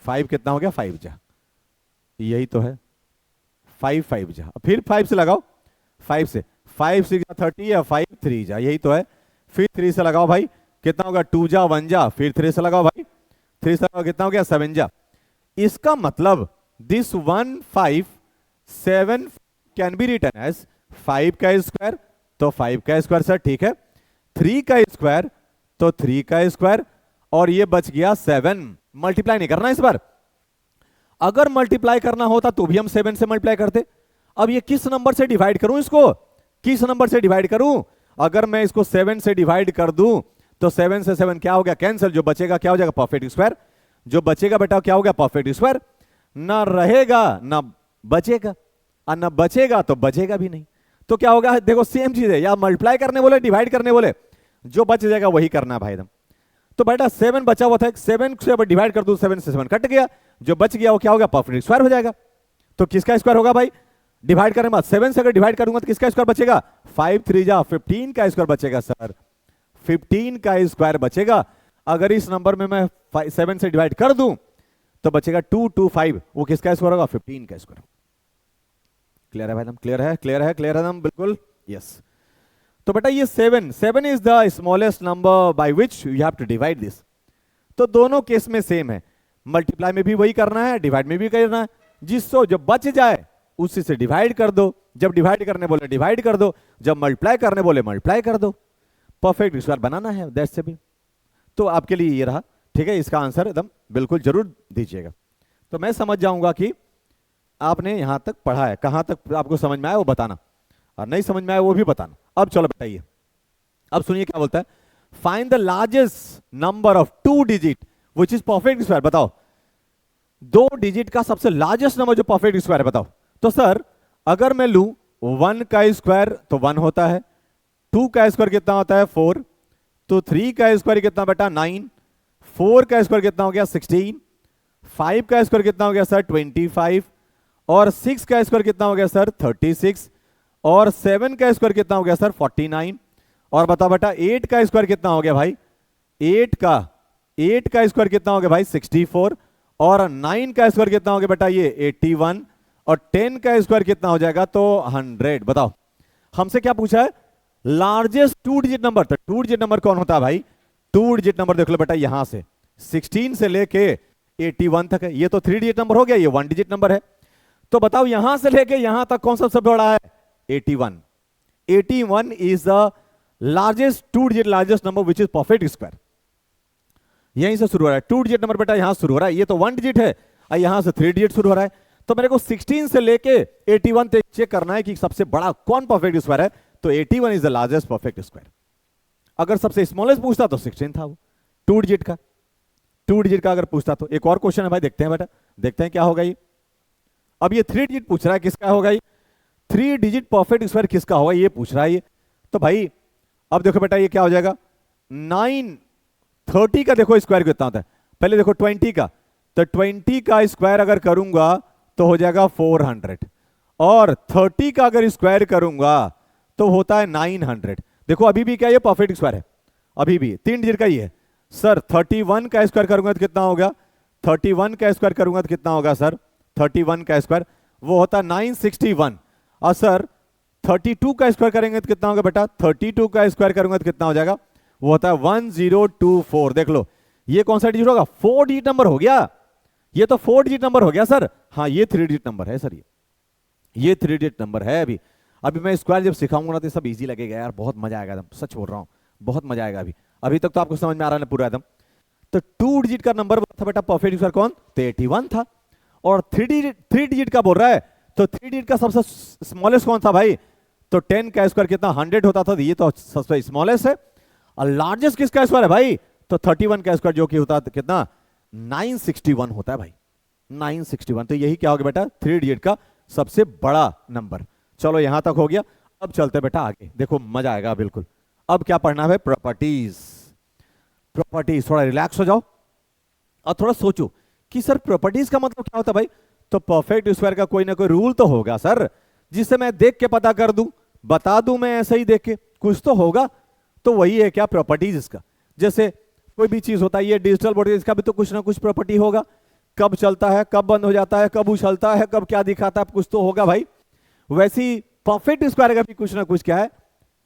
5 कितना हो गया? 5 जा, यही तो है 5 5 जा। फिर 5 से लगाओ, 5 से 5 6 जा 30 या 5 3 जा, यही तो है। फिर 3 से लगाओ भाई, कितना होगा? 2 जा 1 जा, फिर 3 से लगाओ भाई, 3 से लगाओ कितना हो गया? 7 जा। इसका मतलब this 157 can be written as 5 का स्क्वायर, तो 5 का स्क्वायर सर, ठीक है। 3 का स्क्वायर तो 3 का स्क्वायर, और ये बच गया 7। मल्टीप्लाई नहीं करना इस बार। अगर मल्टीप्लाई करना होता तो भी हम 7 से मल्टीप्लाई करते। अब ये किस नंबर से डिवाइड करूं इसको? किस नंबर से डिवाइड करूं? अगर मैं इसको 7 से डिवाइड कर दूं तो 7 से 7 क्या हो गया? कैंसिल। जो बचेगा क्या हो जाएगा? Perfect square. जो बचेगा बेटा क्या हो गया? Perfect square. ना रहेगा ना बचेगा, और ना बचेगा तो बचेगा भी नहीं। तो क्या होगा? देखो सेम चीज है, या मल्टीप्लाई करने बोले डिवाइड करने बोले, जो बच जाएगा वही करना भाई एकदम। तो बेटा 7 बचा हुआ था, 7 से अब डिवाइड कर दूं, 7 से 7 कट गया, जो बच गया वो क्या होगा? परफेक्ट स्क्वायर हो जाएगा। तो किसका स्क्वायर होगा भाई? डिवाइड करने के बाद 7 से अगर डिवाइड करूंगा तो किसका स्क्वायर बचेगा? 5 3 जा 15 का स्क्वायर बचेगा सर, 15 का स्क्वायर बचेगा। अगर इस नंबर में मैं 7 से डिवाइड कर दूं तो बचेगा 2 2 5, वो किसका स्क्वायर होगा? 15 का स्क्वायर। क्लियर है भाई एकदम? क्लियर है, क्लियर है, क्लियर है एकदम बिल्कुल, यस। तो बेटा ये 7 is the smallest number by which you have to divide this. तो दोनों केस में सेम है, मल्टीप्लाई में भी वही करना है, डिवाइड में भी करना है। जिससे जो बच जाए उसी से डिवाइड कर दो। जब डिवाइड करने बोले डिवाइड कर दो, जब मल्टीप्लाई करने बोले मल्टीप्लाई कर दो। परफेक्ट स्क्वायर बनाना है, दैट्स से भी। तो आपके लिए ये रहा, ठीक है। इसका आंसर एकदम बिल्कुल जरूर दीजिएगा। तो मैं समझ जाऊंगा कि आपने यहां तक पढ़ा है, कहां तक आपको समझ में आया वो बताना, और नहीं समझ में आया वो भी बताना। अब चलो बताइए, अब सुनिए क्या बोलता है, find the largest number of 2 digit which is perfect square. बताओ 2 डिजिट का सबसे लार्जेस्ट नंबर जो परफेक्ट स्क्वायर है, बताओ। तो सर अगर मैं लूं 1 का स्क्वायर तो 1 होता है, 2 का स्क्वायर कितना होता है 4, तो 3 का स्क्वायर कितना बेटा 9, 4 का स्क्वायर कितना हो गया 16, 5 का स्क्वायर कितना हो गया सर 25, और 6 का स्क्वायर कितना हो गया सर 36, और 7 का स्क्वायर कितना हो गया सर 49, और बताओ बेटा 8 का स्क्वायर कितना हो गया भाई, 8 का स्क्वायर कितना हो गया भाई 64, और 9 का स्क्वायर कितना हो गया बेटा ये 81, और 10 का स्क्वायर कितना हो जाएगा तो 100। बताओ हमसे क्या पूछा है, लार्जेस्ट 2 डिजिट नंबर। तो 2 डिजिट नंबर कौन होता है भाई, 2 डिजिट नंबर देख लो बेटा, यहां से 16 से लेके 81 तक है, ये तो 3 डिजिट नंबर हो गया, ये 1 डिजिट नंबर है। तो बताओ यहां से लेके यहां तक कौन सा सबसे बड़ा है 81। 81 is the largest 2 digit largest number which is perfect square. यहीं से शुरू हो रहा है 2 डिजिट नंबर बेटा, यहां शुरू हो रहा है, ये तो 1 डिजिट है और यहां से 3 डिजिट शुरू हो रहा है। तो मेरे को 16 से लेके 81 तक चेक करना है कि सबसे बड़ा कौन परफेक्ट स्क्वायर है, तो 81 is the largest perfect square. अगर सबसे स्मॉलेस्ट पूछता तो 16 था वो 2 डिजिट का। 2 डिजिट का अगर पूछता तो एक और क्वेश्चन है भाई, देखते हैं बेटा, देखते हैं क्या होगा ये। अब ये 3 डिजिट पूछ रहा है, किसका होगा ये 3 डिजिट परफेक्ट स्क्वायर किसका होगा ये पूछ रहा है ये। तो भाई अब देखो बेटा ये क्या हो जाएगा 9, 30 का देखो स्क्वायर कितना होता है, पहले देखो 20 का, तो 20 का स्क्वायर अगर करूंगा तो हो जाएगा 400, और 30 का अगर स्क्वायर करूंगा तो होता है 900। देखो अभी भी क्या ये परफेक्ट स्क्वायर है, अभी भी 3 डिजिट का ही है। सर 31 का स्क्वायर करूंगा तो कितना होगा, 31 का स्क्वायर करूंगा तो कितना होगा सर, 31 का स्क्वायर वो होता है 961, और सर 32 का स्क्वायर करेंगे तो कितना होगा बेटा, 32 का स्क्वायर करूंगा तो कितना हो जाएगा, वो होता है 1024। देख लो ये कौन सा डिजिट होगा, 4 डिजिट नंबर हो गया, ये तो 4 डिजिट नंबर हो गया सर। हाँ ये 3 डिजिट नंबर है सर, ये 3 डिजिट नंबर है। अभी अभी मैं स्क्वायर जब सिखाऊंगा ना तो सब इजी लगेगा यार, बहुत मजा आएगा एकदम, सच बोल रहा हूँ बहुत मजा आएगा। अभी अभी तक तो आपको समझ में आ रहा है पूरा एकदम। तो 2 डिजिट का नंबर था बेटा परफेक्ट स्क्वायर कौन, तो 81 था, और 3 डिजिट का बोल रहा है, तो 3 डिजिट का सबसे स्मॉलेस्ट कौन था भाई, तो 10 का स्क्वायर कितना 100 होता था, ये तो सबसे स्मॉलेस्ट है। और लार्जेस्ट किसका स्क्वायर है भाई, तो 31 का स्क्वायर जो कि होता है कितना 961 होता है भाई, 961। तो यही क्या होगा बेटा 3 डिजिट का सबसे बड़ा नंबर। चलो यहां तक हो गया, अब चलते बेटा आगे, देखो मजा आएगा बिल्कुल। अब क्या पढ़ना है, प्रॉपर्टीज। प्रॉपर्टीज, थोड़ा रिलैक्स हो जाओ और थोड़ा सोचो कि सर प्रॉपर्टीज का मतलब क्या होता है भाई। तो परफेक्ट स्क्वायर का कोई ना कोई रूल तो होगा सर, जिससे मैं देख के पता कर दूं, बता दूं मैं ऐसे ही देख के, कुछ तो होगा। तो वही है क्या प्रॉपर्टीज इसका। जैसे कोई भी चीज होता है, ये डिजिटल बोर्ड, इसका भी तो कुछ ना कुछ प्रॉपर्टी होगा, कब चलता है, कब बंद हो जाता है, कब उछलता है, कब क्या दिखाता है, कुछ तो होगा भाई। वैसी परफेक्ट स्क्वायर का भी कुछ ना कुछ क्या है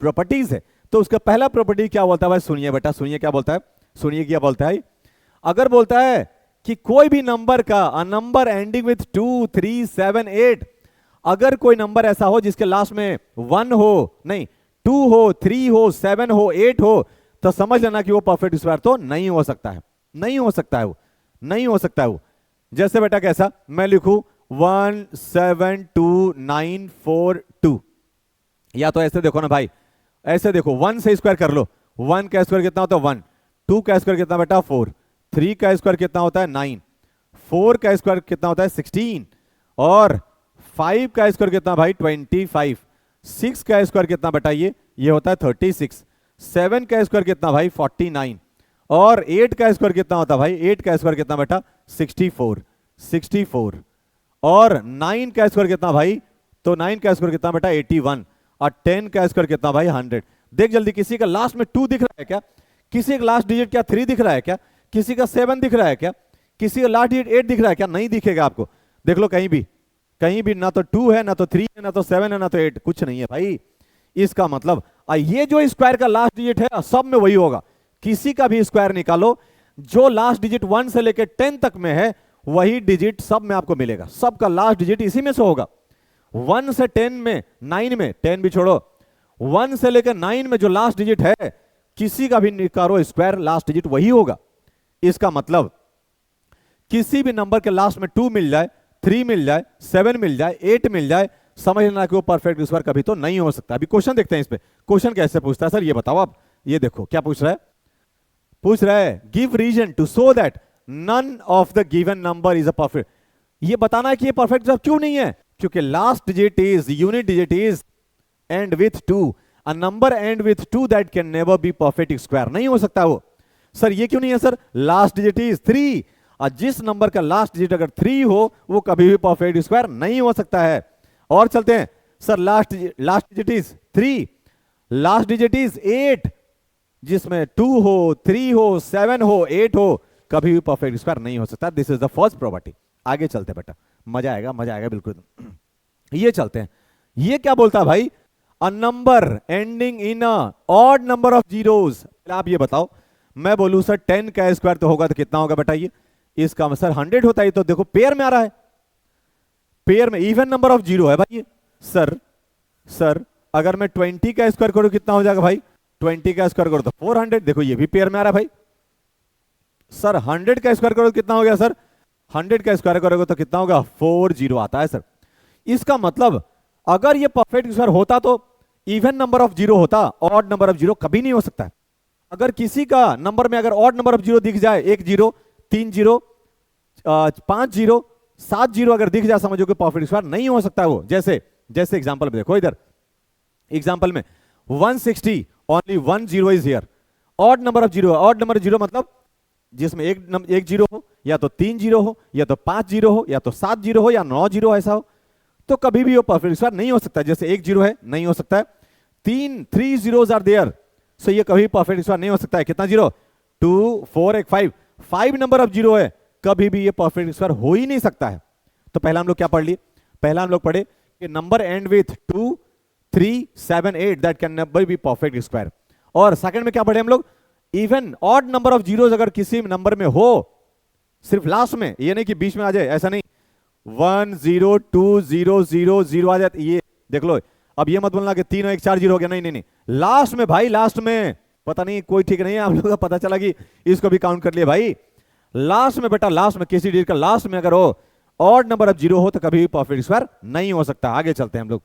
प्रॉपर्टीज है। तो उसका पहला प्रॉपर्टी क्या बोलता है भाई, सुनिए बेटा, सुनिए क्या बोलता है, सुनिए क्या बोलता है। अगर बोलता है कि कोई भी नंबर का अ नंबर एंडिंग विथ 2, 3, 7, 8, अगर कोई नंबर ऐसा हो जिसके लास्ट में 1 हो, नहीं 2 हो, 3 हो, 7 हो, 8 हो, तो समझ लेना कि वो परफेक्ट स्क्वायर तो नहीं हो सकता है, नहीं हो सकता है वो, नहीं हो सकता है वो। जैसे बेटा कैसा, मैं लिखूं 1 7 2 9 4 2, या तो ऐसे देखो ना भाई, ऐसे देखो 1 से स्क्वायर कर लो, 1 का स्क्वायर कितना होता है 1, 2 का स्क्वायर कितना बेटा 4, 3 का स्क्वायर कितना होता है 9, 4 का स्क्वायर कितना होता है 16, और 5 का स्क्वायर कितना भाई 25, 6 का स्क्वायर कितना बेटा ये होता है 36, 7 का स्क्वायर कितना भाई 49, और 8 का स्क्वायर कितना होता है भाई, 8 का स्क्वायर कितना बेटा 64, और 9 का स्क्वायर कितना भाई, तो 9 का स्क्वायर कितना बेटा 81, और 10 का स्क्वायर कितना भाई 100। देख जल्दी, किसी का लास्ट में 2 दिख रहा है क्या, किसी का लास्ट डिजिट क्या 3 दिख रहा है क्या, किसी का 7 दिख रहा है क्या, किसी का लास्ट डिजिट 8 दिख रहा है क्या, नहीं दिखेगा आपको। देख लो कहीं भी ना तो 2 है, ना तो 3 है, ना तो 7 है, ना तो 8, कुछ नहीं है भाई। इसका मतलब ये जो स्क्वायर का लास्ट डिजिट है सब में वही होगा। किसी का भी स्क्वायर निकालो, जो लास्ट डिजिट 1 से लेकर 10 तक में है वही डिजिट सब में आपको मिलेगा, सबका लास्ट डिजिट इसी में से होगा। 1 से 10 में, 9 में, 10 भी छोड़ो, 1 से लेकर 9 में जो लास्ट डिजिट है, किसी का भी निकालो स्क्वायर लास्ट डिजिट वही होगा। इसका मतलब किसी भी नंबर के लास्ट में 2 मिल जाए, 3 मिल जाए, 7 मिल जाए, 8 मिल जाए, समझ लेना कि वो परफेक्ट स्क्वायर कभी तो नहीं हो सकता। अभी क्वेश्चन देखते हैं इस पे। क्वेश्चन कैसे पूछता है सर, ये बताओ आप। ये देखो क्या पूछ रहा है, पूछ रहा है give reason to show that none of the given number is a perfect. ये बताना है कि ये परफेक्ट स्क्वायर क्यों नहीं है, क्योंकि last digit is, unit digit is and with 2, a number and with 2 that can never be perfect square, नहीं हो सकता वो। सर ये क्यों नहीं है सर, लास्ट डिजिट इज 3, और जिस नंबर का लास्ट डिजिट अगर 3 हो वो कभी भी परफेक्ट स्क्वायर नहीं हो सकता है। और चलते हैं sir, last digit is 3, last digit is 8, जिसमें 2 हो, 3 हो, 7 हो, 8 हो, कभी भी परफेक्ट स्क्वायर नहीं हो सकता। This is the first property. आगे चलते हैं बेटा, मजा आएगा, मजा आएगा बिल्कुल। ये चलते हैं, ये क्या बोलता है भाई, a number ending in a odd number of zeros. आप ये बताओ, मैं बोलूं सर 10 का स्क्वायर तो होगा तो कितना होगा बताइए, इसका सर 100 होता है, तो देखो पेयर में आ रहा है, पेयर में इवन नंबर ऑफ जीरो है भाई। सर अगर मैं 20 का स्क्वायर करूं कितना हो जाएगा भाई, 20 का स्क्वायर करो तो 400, देखो ये भी पेयर में आ रहा है भाई। सर 100 का स्क्वायर करो तो कितना हो गया सर, 100 का स्क्वायर करोगे तो कितना होगा, 40 आता है सर। इसका मतलब अगर ये परफेक्ट स्क्वायर होता तो इवन नंबर ऑफ जीरो होता, ऑड नंबर ऑफ जीरो कभी नहीं हो सकता है। अगर किसी का नंबर में अगर ऑड नंबर ऑफ जीरो दिख जाए, 1 0, 3 0, 5 0, 7 0 अगर दिख जाए, समझो कि परफेक्ट स्क्वायर नहीं हो सकता वो। जैसे एग्जांपल में देखो, इधर एग्जांपल में 160 only 1 0 is here, odd number of zero. Odd number zero मतलब जिसमें एक जीरो हो, या तो 3 0 हो, या तो 5 0 हो, या तो 7 0 हो, या 9 0 ऐसा हो, तो कभी भी वो परफेक्ट स्क्वायर नहीं हो सकता। जैसे 1 0 है, नहीं हो सकता है। 3 zeros आर देयर, सो ये कभी परफेक्ट स्क्वायर नहीं हो सकता है। कितना जीरो, 2 4 1 5, 5 नंबर ऑफ जीरो है, कभी भी ये परफेक्ट स्क्वायर हो ही नहीं सकता है। तो पहला हम लोग क्या पढ़ लिए, पहला हम लोग पढ़े कि number and with 2 3 7 8 that can never be perfect square. और सेकंड में क्या पढ़े हम लोग, even odd number of zeros अगर किसी नंबर में हो, सिर्फ लास्ट में, ये नहीं कि बीच में आ जाए, ऐसा नहीं 1 0 2 0 0 0 आ जाए, ये देख लो। अब ये मत बोलना कि 3 और 1 4 0 हो गया, नहीं नहीं नहीं, लास्ट में भाई, लास्ट में पता नहीं कोई ठीक नहीं है, आप लोगों का पता चला कि इसको भी काउंट कर लिए भाई। लास्ट में बेटा, लास्ट में किसी डिजिट का लास्ट में अगर हो ऑड नंबर ऑफ जीरो हो तो कभी भी परफेक्ट स्क्वायर नहीं हो सकता। आगे चलते हैं हम लोग,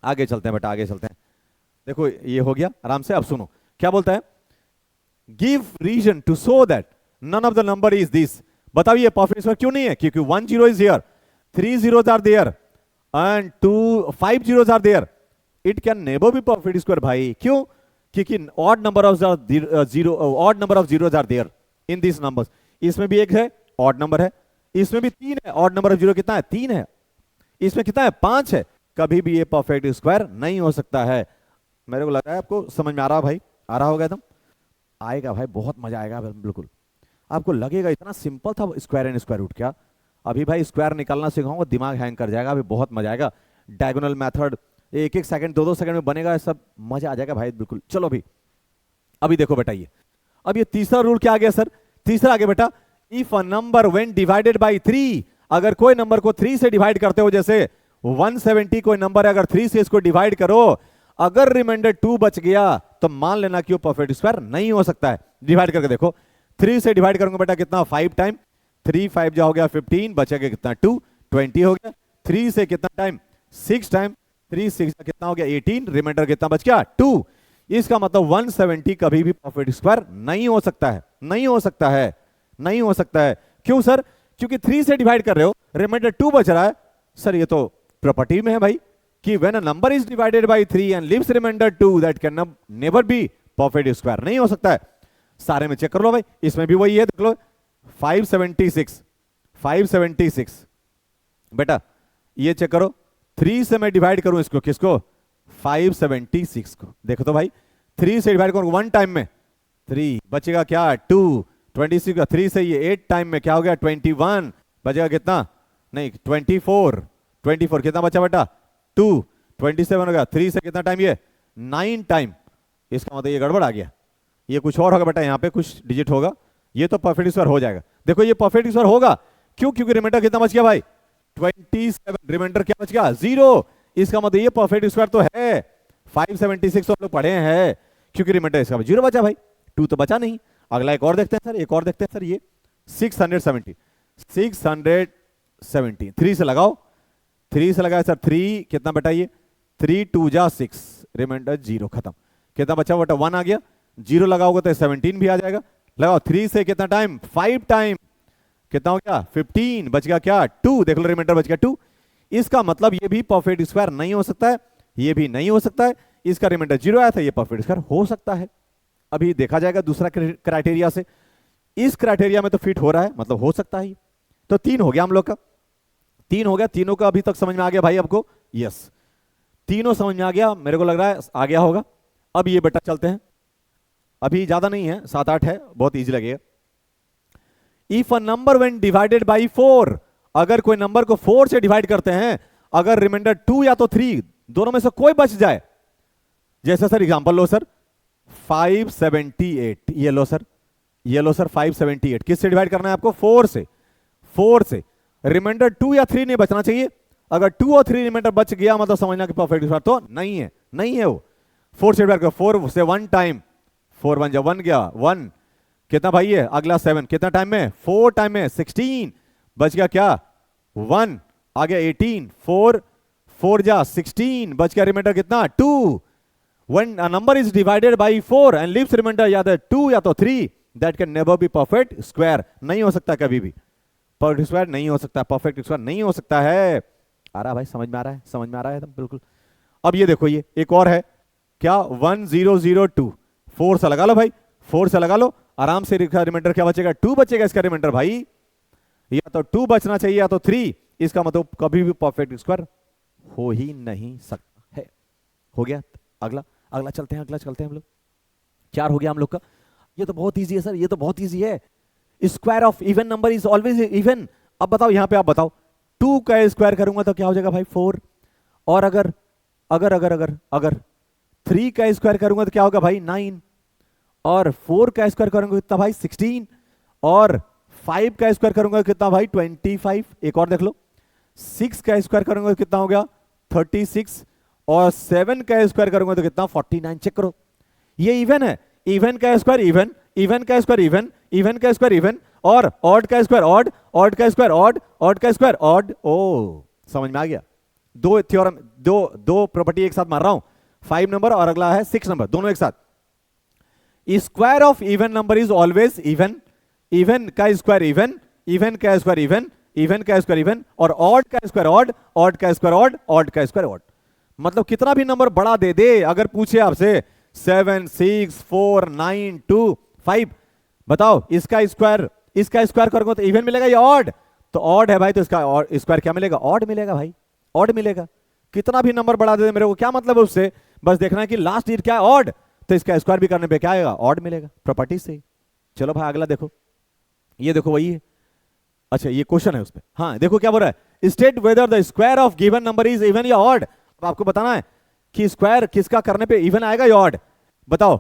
आगे चलते हैं बेटा, आगे चलते हैं। देखो ये हो गया आराम से। अब सुनो क्या बोलता है, give reason to show that none of the number is this. बताइए परफेक्ट स्क्वायर क्यों नहीं है, क्योंकि 1 0 is here, 3 zeros are there and 5 zeros are there, it can never be perfect square भाई। क्यों, क्योंकि odd number of zero, odd number of zeros are there in this numbers. इसमें भी एक है, ऑड नंबर है, इसमें भी 3 है, ऑड नंबर ऑफ जीरो कितना है, 3 है, इसमें कितना है, 5 है, कभी भी ये परफेक्ट स्क्वायर नहीं हो सकता है। मेरे को लगा है आपको समझ में आ रहा भाई, आ रहा होगा एकदम, आएगा भाई, बहुत मजा आएगा बिल्कुल। आपको लगेगा इतना सिंपल था स्क्वायर एंड स्क्वायर रूट, क्या अभी भाई स्क्वायर निकालना सिखाऊंगा, दिमाग हैंग कर जाएगा, अभी बहुत मजा आएगा। डायगोनल मेथड 1 सेकंड 2 सेकंड में बनेगा, सब मजा आ जाएगा भाई बिल्कुल। चलो अभी देखो बेटा, ये अब ये तीसरा रूल क्या आ गया सर, तीसरा आ गया बेटा, if a number when divided by 3, अगर कोई नंबर को 3 से डिवाइड करते हो, जैसे 170 कोई नंबर है, अगर 3 से इसको डिवाइड करो, अगर रिमाइंडर 2 बच गया तो मान लेना कि वो परफेक्ट स्क्वायर नहीं हो सकता है। डिवाइड करके देखो, 3 से डिवाइड करूंगा बेटा कितना, 5 टाइम, 3 5 जा हो गया 15, बचेगा कितना 2 20 हो गया। 3 से कितना टाइम, 6 टाइम, 3 6 कितना हो गया 18, रिमाइंडर कितना बच गया 2। इसका मतलब 170 कभी भी परफेक्ट स्क्वायर नहीं हो सकता है, नहीं हो सकता है, नहीं हो सकता है। क्यों सर, क्योंकि 3 से डिवाइड कर रहे हो, रिमाइंडर 2 बच रहा है। सर ये तो प्रॉपर्टी में है भाई कि when a number is divided by 3 and leaves remainder 2 that can never be perfect square, नहीं हो सकता है। सारे में चेक कर लो भाई, इसमें भी वही है, देख लो 576 बेटा, ये चेक करो, 3 से मैं डिवाइड करूं इसको, किसको, 576 को, देखो तो भाई 3 से डिवाइड करूं 1 टाइम में 3 बचेगा क्या 2, 26 का 3 से ये 8 टाइम में क्या हो गया 21, बचेगा कितना, नहीं 24 कितना बचा बेटा 2, 27 हो गया, 3 से कितना टाइम, ये 9 टाइम। इसका मतलब ये गड़बड़ आ गया, ये कुछ और होगा बेटा, यहाँ पे कुछ डिजिट होगा, ये तो परफेक्ट स्क्वायर हो जाएगा। देखो ये परफेक्ट स्क्वायर होगा, क्यों, क्योंकि रिमाइंडर कितना बच गया भाई 27, रिमाइंडर क्या बच गया 0। इसका मतलब ये परफेक्ट स्क्वायर तो है। 576 तो हम लोग पढ़े हैं, क्योंकि रिमाइंडर इसका 0 बचा भाई, 2 तो बचा नहीं। अगला एक और देखते हैं सर, एक और देखते हैं सर, ये 670 617, 3 से लगाओ, 3 से लगाया सर, 3 कितना बेटा ये, 3 2 जा 6, रिमाइंडर 0, खत्म। कितना बचा बेटा, 1 आ गया, 0 लगाओगे तो 17 भी आ जाएगा। लगाओ 3 से कितना टाइम, 5 टाइम, कितना हो गया 15, बच गया क्या 2, देख लो रिमाइंडर बच गया 2। इसका मतलब ये भी परफेक्ट स्क्वायर नहीं हो सकता है, ये भी नहीं हो सकता है, इसका रिमाइंडर 0 आया था, ये परफेक्ट स्क्वायर हो सकता है। अभी देखा जाएगा दूसरा क्राइटेरिया से, इस क्राइटेरिया में तो फिट हो रहा है, मतलब हो सकता है। तो 3 हो गया हम लोग का, 3 हो गया, तीनों का अभी तक समझ में आ गया भाई आपको, यस तीनों समझ में आ गया, मेरे को लग रहा है आ गया होगा। अब ये बेटा चलते हैं, अभी ज्यादा नहीं है, 7-8 है, बहुत इजी लगेगा। If a number when divided by 4, अगर कोई नंबर को 4 से डिवाइड करते हैं, अगर रिमाइंडर 2 या तो 3 दोनों में से कोई बच जाए, जैसे सर एग्जांपल लो सर 578, ये लो सर, ये लो सर 578, किससे डिवाइड करना है आपको, 4 से, 4 से। रिमाइंडर 2 या 3 नहीं बचना चाहिए, अगर 2 और 3 रिमाइंडर बच गया मतलब समझना कि परफेक्ट स्क्वायर तो नहीं है, नहीं है वो। 4 से डिवाइड करो, 4 से 1 टाइम, 4 1 जा 1 गया 1, कितना भाई है अगला 7, कितना टाइम में 4 टाइम में 16, बच गया क्या 1, आ गया 18, 4 4 जा 16, बच गया रिमाइंडर कितना 2। When a number is divided by 4 and leaves remainder या तो 2 या तो 3, that can never be perfect square, नहीं हो सकता कभी भी, परफेक्ट स्क्वायर नहीं हो सकता, परफेक्ट स्क्वायर नहीं हो सकता है। आ रहा भाई, समझ में आ रहा है, समझ में आ रहा है एकदम बिल्कुल। अब ये देखो, ये एक और है क्या, 1002, 4 से लगा लो भाई, 4 से लगा लो आराम से, रिमाइंडर क्या बचेगा 2 बचेगा इसका रिमाइंडर भाई, या तो 2 बचना चाहिए या तो 3, इसका मतलब कभी भी परफेक्ट स्क्वायर हो ही नहीं सकता है। हो गया, अगला अगला चलते हैं, अगला चलते हैं हम लोग, 4 हो गया हम लोग का। ये तो बहुत इजी है सर, ये तो बहुत इजी है, square of even number is always even. अब बताओ यहां पे, आप बताओ 2 का स्क्वायर करूंगा तो क्या हो जाएगा भाई 4, और अगर अगर अगर अगर अगर 3 का स्क्वायर करूंगा तो क्या होगा भाई 9, और 4 का स्क्वायर करूंगा कितना भाई 16, और 5 का स्क्वायर करूंगा कितना भाई 25। एक और देख लो, 6 का स्क्वायर करूंगा तो कितना हो गया 36, और 7 का स्क्वायर करूंगा तो कितना 49। चेक करो, ये इवन है, इवन का स्क्वायर इवन, इवन का स्क्वायर इवन, इवन का स्क्वायर इवन, और ऑड का स्क्वायर ऑड, ऑड का स्क्वायर ऑड, ऑड का स्क्वायर ऑड। ओ समझ में आ गया, दो थ्योरम, दो प्रॉपर्टी एक साथ मार रहा हूं, 5 नंबर और अगला है 6 नंबर, दोनों एक साथ। Square of even number is always even, even का स्क्वायर इवन, इवन का स्क्वायर इवन, इवन का स्क्वायर इवन, और ऑड का स्क्वायर ऑड, ऑड का स्क्वायर ऑड, ऑड का स्क्वायर ऑड। मतलब कितना भी नंबर बड़ा दे दे, अगर पूछे आपसे 7 6 4 9 2 5, बताओ इसका स्क्वायर करोगे तो इवन मिलेगा या ऑड, तो ऑड है भाई, तो इसका स्क्वायर क्या मिलेगा, ऑड मिलेगा भाई, ऑड मिलेगा। कितना भी नंबर बढ़ा दे मेरे को क्या मतलब है उससे, बस देखना है कि लास्ट ईयर क्या है ऑड, तो इसका स्क्वायर भी करने पे क्या आएगा ऑड मिलेगा, प्रॉपर्टी से। चलो भाई अगला देखो, ये देखो वही है, अच्छा ये क्वेश्चन है उस पे, हाँ देखो क्या बोल रहा है, state whether the square of given number is even या ऑड। अब आपको बताना है कि स्क्वायर किसका करने पे इवन आएगा या ऑड, बताओ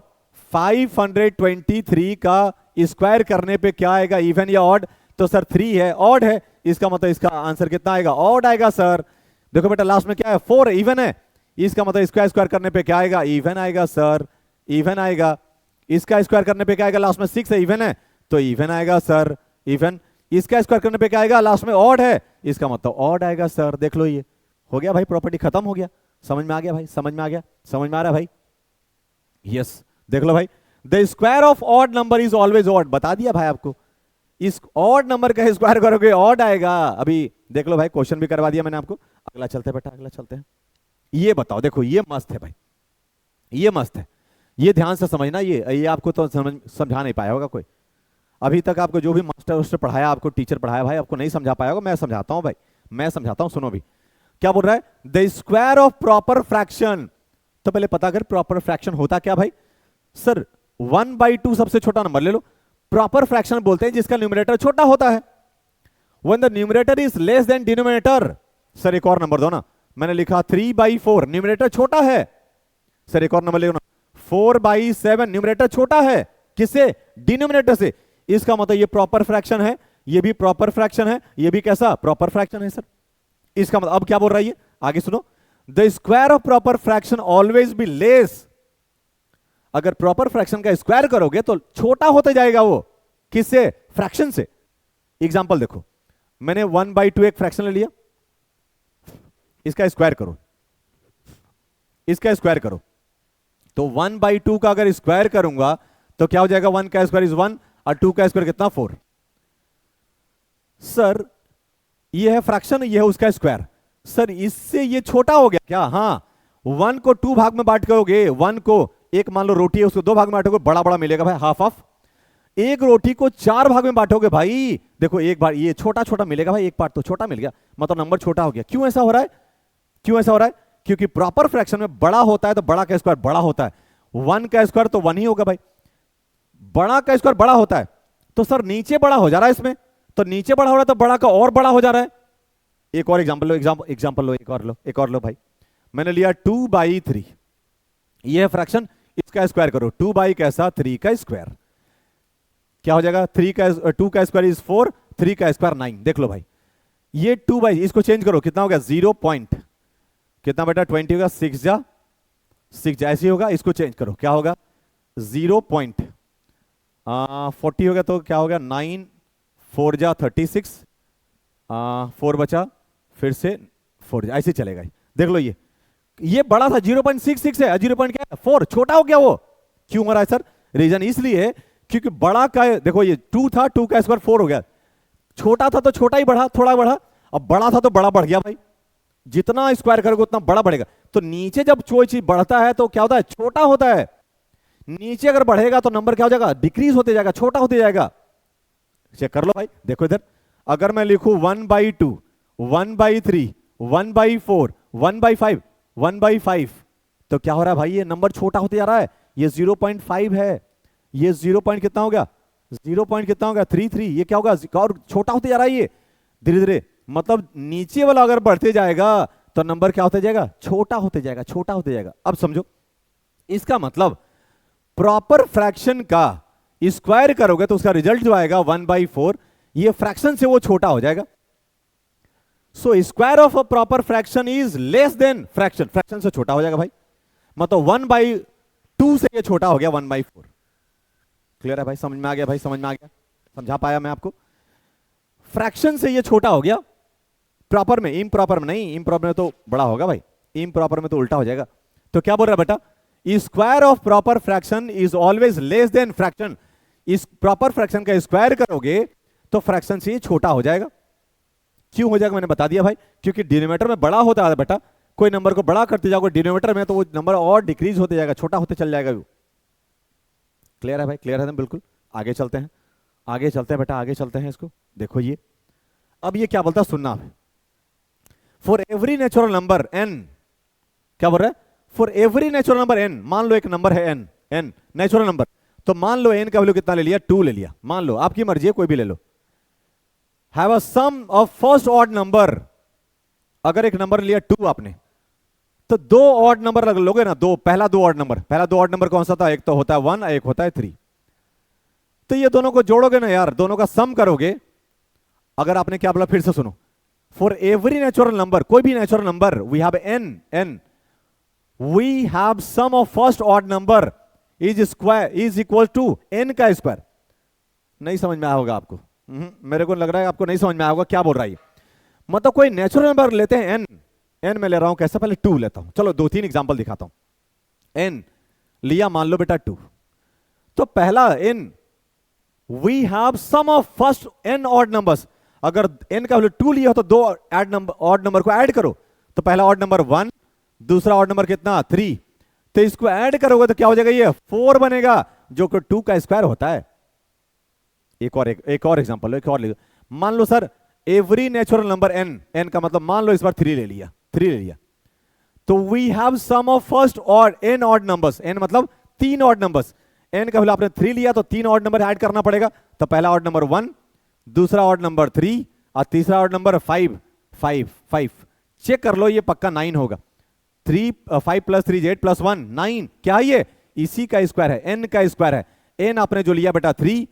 523 का स्क्वायर करने पे क्या आएगा, इवन या ऑड, तो सर 3 है, ऑड है, इसका मतलब इसका आंसर कितना आएगा, ऑड आएगा सर। देखो बेटा लास्ट में क्या है 4 इवन है, इसका मतलब इसका स्क्वायर करने पे क्या आएगा, इवन आएगा सर, इवन आएगा। इसका स्क्वायर करने पे क्या आएगा, लास्ट में 6 है, इवन है तो इवन आएगा सर, इवन। इसका स्क्वायर करने पे क्या आएगा, लास्ट में ऑड है, इसका मतलब ऑड आएगा सर। देख लो ये हो गया भाई, प्रॉपर्टी खत्म हो गया, समझ में आ गया भाई, समझ में आ गया, समझ में आ रहा है भाई, यस। देख लो भाई, the square of odd number is always odd, बता दिया भाई आपको, इस ऑड नंबर का स्क्वायर करोगे ऑड आएगा। अभी देख लो भाई, क्वेश्चन भी करवा दिया मैंने आपको। अगला चलते हैं बेटा, अगला चलते हैं। ये बताओ, देखो ये मस्त है भाई, ये मस्त है, ये ध्यान से समझना, ये आपको तो समझा नहीं पाया होगा कोई अभी तक, आपको जो भी मास्टर पढ़ाया, आपको टीचर पढ़ाया भाई, आपको नहीं समझा पाया होगा, मैं समझाता हूं भाई, मैं समझाता हूं, सुनो भी क्या बोल रहा है, the square of proper fraction. तो पहले पता कर प्रॉपर फ्रैक्शन होता क्या भाई, सर 1/2 सबसे छोटा नंबर ले लो, प्रॉपर फ्रैक्शन बोलते हैं जिसका न्यूमरेटर छोटा होता है। When the numerator is less than denominator, sir एक और नंबर दो ना, मैंने लिखा 3/4, न्यूमरेटर छोटा है, सर एक और नंबर ले लो ना, 4/7, न्यूमरेटर छोटा है, किससे, डिनोमिनेटर से, इसका मतलब ये प्रॉपर फ्रैक्शन है, ये भी प्रॉपर फ्रैक्शन है, ये भी कैसा प्रॉपर फ्रैक्शन है सर। इसका मतलब अब क्या बोल रहा है ये, आगे सुनो, the square of proper fraction always be less, अगर प्रॉपर फ्रैक्शन का स्क्वायर करोगे तो छोटा होता जाएगा वो, किससे, फ्रैक्शन से। एग्जांपल देखो, मैंने 1/2 एक फ्रैक्शन ले लिया, इसका स्क्वायर करो, इसका स्क्वायर करो, तो 1/2 का अगर स्क्वायर करूंगा तो क्या हो जाएगा, 1 का स्क्वायर इज 1 और 2 का स्क्वायर कितना 4। सर ये है फ्रैक्शन, ये है उसका स्क्वायर, सर इससे ये छोटा हो गया क्या? हाँ, 1 को 2 भाग में बांट करोगे, 1 को एक मान लो रोटी है उसको 2 भाग में बांटोगे, बड़ा बड़ा मिलेगा भाई, हाफ ऑफ। एक रोटी को 4 भाग में बांटोगे भाई, देखो एक बार ये छोटा छोटा मिलेगा भाई, एक पार्ट तो छोटा मिल गया, मतलब नंबर छोटा हो गया। क्यों ऐसा हो रहा है? क्यों ऐसा हो रहा है? क्योंकि प्रॉपर फ्रैक्शन में बड़ा होता है तो बड़ा का स्क्वायर बड़ा होता है, 1 का स्क्वायर तो 1 ही होगा भाई, बड़ा का स्क्वायर बड़ा होता है, तो सर नीचे बड़ा हो जा रहा है इसमें, तो नीचे बड़ा हो रहा है तो बड़ा का और बड़ा हो जा रहा है। एक और एग्जांपल लो, एग्जांपल लो, एक और लो भाई। मैंने लिया 2/3, ये है फ्रैक्शन, इसका स्क्वायर करो, 2 कैसा 3 का स्क्वायर, क्या हो जाएगा? 2 का स्क्वायर इज 4, 3 का स्क्वायर 9। देख लो भाई, ये 2 इसको चेंज करो, कितना हो गया? 0 पॉइंट कितना बेटा 20 होगा, 6 जा 6 जा, ऐसे होगा। इसको चेंज करो, क्या होगा? 0.40 हो गया, तो क्या हो गया? 9 4 जा 36, 4 बचा, फिर से 4 जा, ऐसे चलेगा। देख लो ये बड़ा था 0.66 है, 0 क्या है 4, छोटा हो गया वो। क्यों हो रहा है सर? रीजन इसलिए क्योंकि बड़ा का देखो ये 2 था, 2 का स्क्वायर 4 हो गया, छोटा था तो छोटा ही बढ़ा, थोड़ा बढ़ा, अब बड़ा था तो बड़ा बढ़ गया भाई, जितना स्क्वायर करोगे उतना बड़ा बढ़ेगा। तो नीचे जब कोई चीज बढ़ता है तो क्या होता है? छोटा होता है। नीचे अगर बढ़ेगा तो नंबर क्या हो जाएगा? डिक्रीज होते जाएगा, छोटा होते जाएगा। चेक कर लो भाई, देखो इधर, अगर मैं लिखूं 1/2, 1/3, 1/4, 1/5, 1/5, तो क्या हो रहा है भाई? ये नंबर छोटा होते जा रहा है। ये 0.5 है, ये 0 पॉइंट कितना हो गया? 0 पॉइंट कितना हो गया? 33। ये क्या होगा? और छोटा होते जा रहा है ये धीरे धीरे, मतलब नीचे वाला अगर बढ़ते जाएगा तो नंबर क्या होते जाएगा? छोटा होते जाएगा, छोटा होते जाएगा। अब समझो, इसका मतलब प्रॉपर फ्रैक्शन का स्क्वायर करोगे तो उसका रिजल्ट जो आएगा 1/4, ये फ्रैक्शन से वो छोटा हो जाएगा। So square of a proper fraction is less than fraction, fraction से छोटा हो जाएगा भाई, मतलब 1/2 से ये छोटा हो गया 1/4। क्लियर है भाई? समझ में आ गया भाई? समझ में आ गया? समझा पाया मैं आपको? फ्रैक्शन से ये छोटा हो गया, प्रॉपर में, इम्प्रॉपर में नहीं, इम्प्रॉपर में तो बड़ा होगा भाई, इम्प्रॉपर में तो उल्टा हो जाएगा। तो क्या बोल रहा है बेटा? Square of proper fraction is always less than fraction. इस प्रॉपर फ्रैक्शन का स्क्वायर करोगे तो फ्रैक्शन से ये छोटा हो जाएगा। क्यों हो जाएगा? मैंने बता दिया भाई, क्योंकि डिनोमिनेटर में बड़ा होता है बेटा, कोई नंबर को बड़ा करते जाओगे डिनोमिनेटर में तो वो नंबर और डिक्रीज होते जाएगा, छोटा होते चल जाएगा वो। क्लियर है भाई? क्लियर है ना? बिल्कुल। आगे चलते हैं, आगे चलते हैं बेटा, आगे चलते हैं। इसको देखो, ये अब ये क्या बोलता है, सुनना। For every natural number n, क्या बोल रहा है? For every natural number n, मान लो एक नंबर है n नेचुरल नंबर, तो मान लो n का वैल्यू कितना ले लिया? 2 ले लिया, मान लो, आपकी मर्जी है, कोई भी ले लो। Have a sum of first odd number, अगर एक नंबर लिया 2 आपने, तो 2 ऑड नंबर लोगे ना, पहला दो ऑड नंबर कौन सा था? एक तो होता है 1, एक होता है 3। तो ये दोनों को जोड़ोगे ना यार, दोनों का सम करोगे। अगर आपने क्या बोला, फिर से सुनो। फॉर एवरी नेचुरल नंबर, कोई भी natural number, we have n, we have sum of first odd number is equal to n का स्क्वायर। नहीं समझ में आया होगा आपको? मेरे को लग रहा है आपको नहीं समझ में आया होगा क्या बोल रहा है। मतलब कोई नेचुरल नंबर लेते हैं n में ले रहा हूं, कैसे? पहले 2 लेता हूं, चलो 2-3 एग्जांपल दिखाता हूं। n लिया, मान लो बेटा 2, तो पहला n, we have sum of first n odd numbers. अगर n का वैल्यू 2 लिया हो तो 2 ऑड नंबर को ऐड करो, तो पहला ऑड नंबर 1, दूसरा ऑड नंबर कितना? 3, तो इसको ऐड करोगे तो क्या हो जाएगा? ये 4 बनेगा, जो कि 2 का स्क्वायर होता है। एक और एग्जांपल लो, एक और ले लो। मान लो sir every natural number n का मतलब मान लो इस बार 3 ले लिया, तो we have sum of first odd n odd numbers, n मतलब 3 ऑड नंबर्स। n का वैल्यू आपने 3 लिया तो 3 ऑड नंबर ऐड करना पड़ेगा, तो पहला ऑड नंबर 1, दूसरा ऑड नंबर 3 और तीसरा ऑड नंबर 5। चेक कर लो, ये पक्का 9 होगा। 5 + 3 8 + 1 9, क्या ये? इसी का स्क्वायर है, n का स्क्वायर है। n आपने जो लिया बेटा 3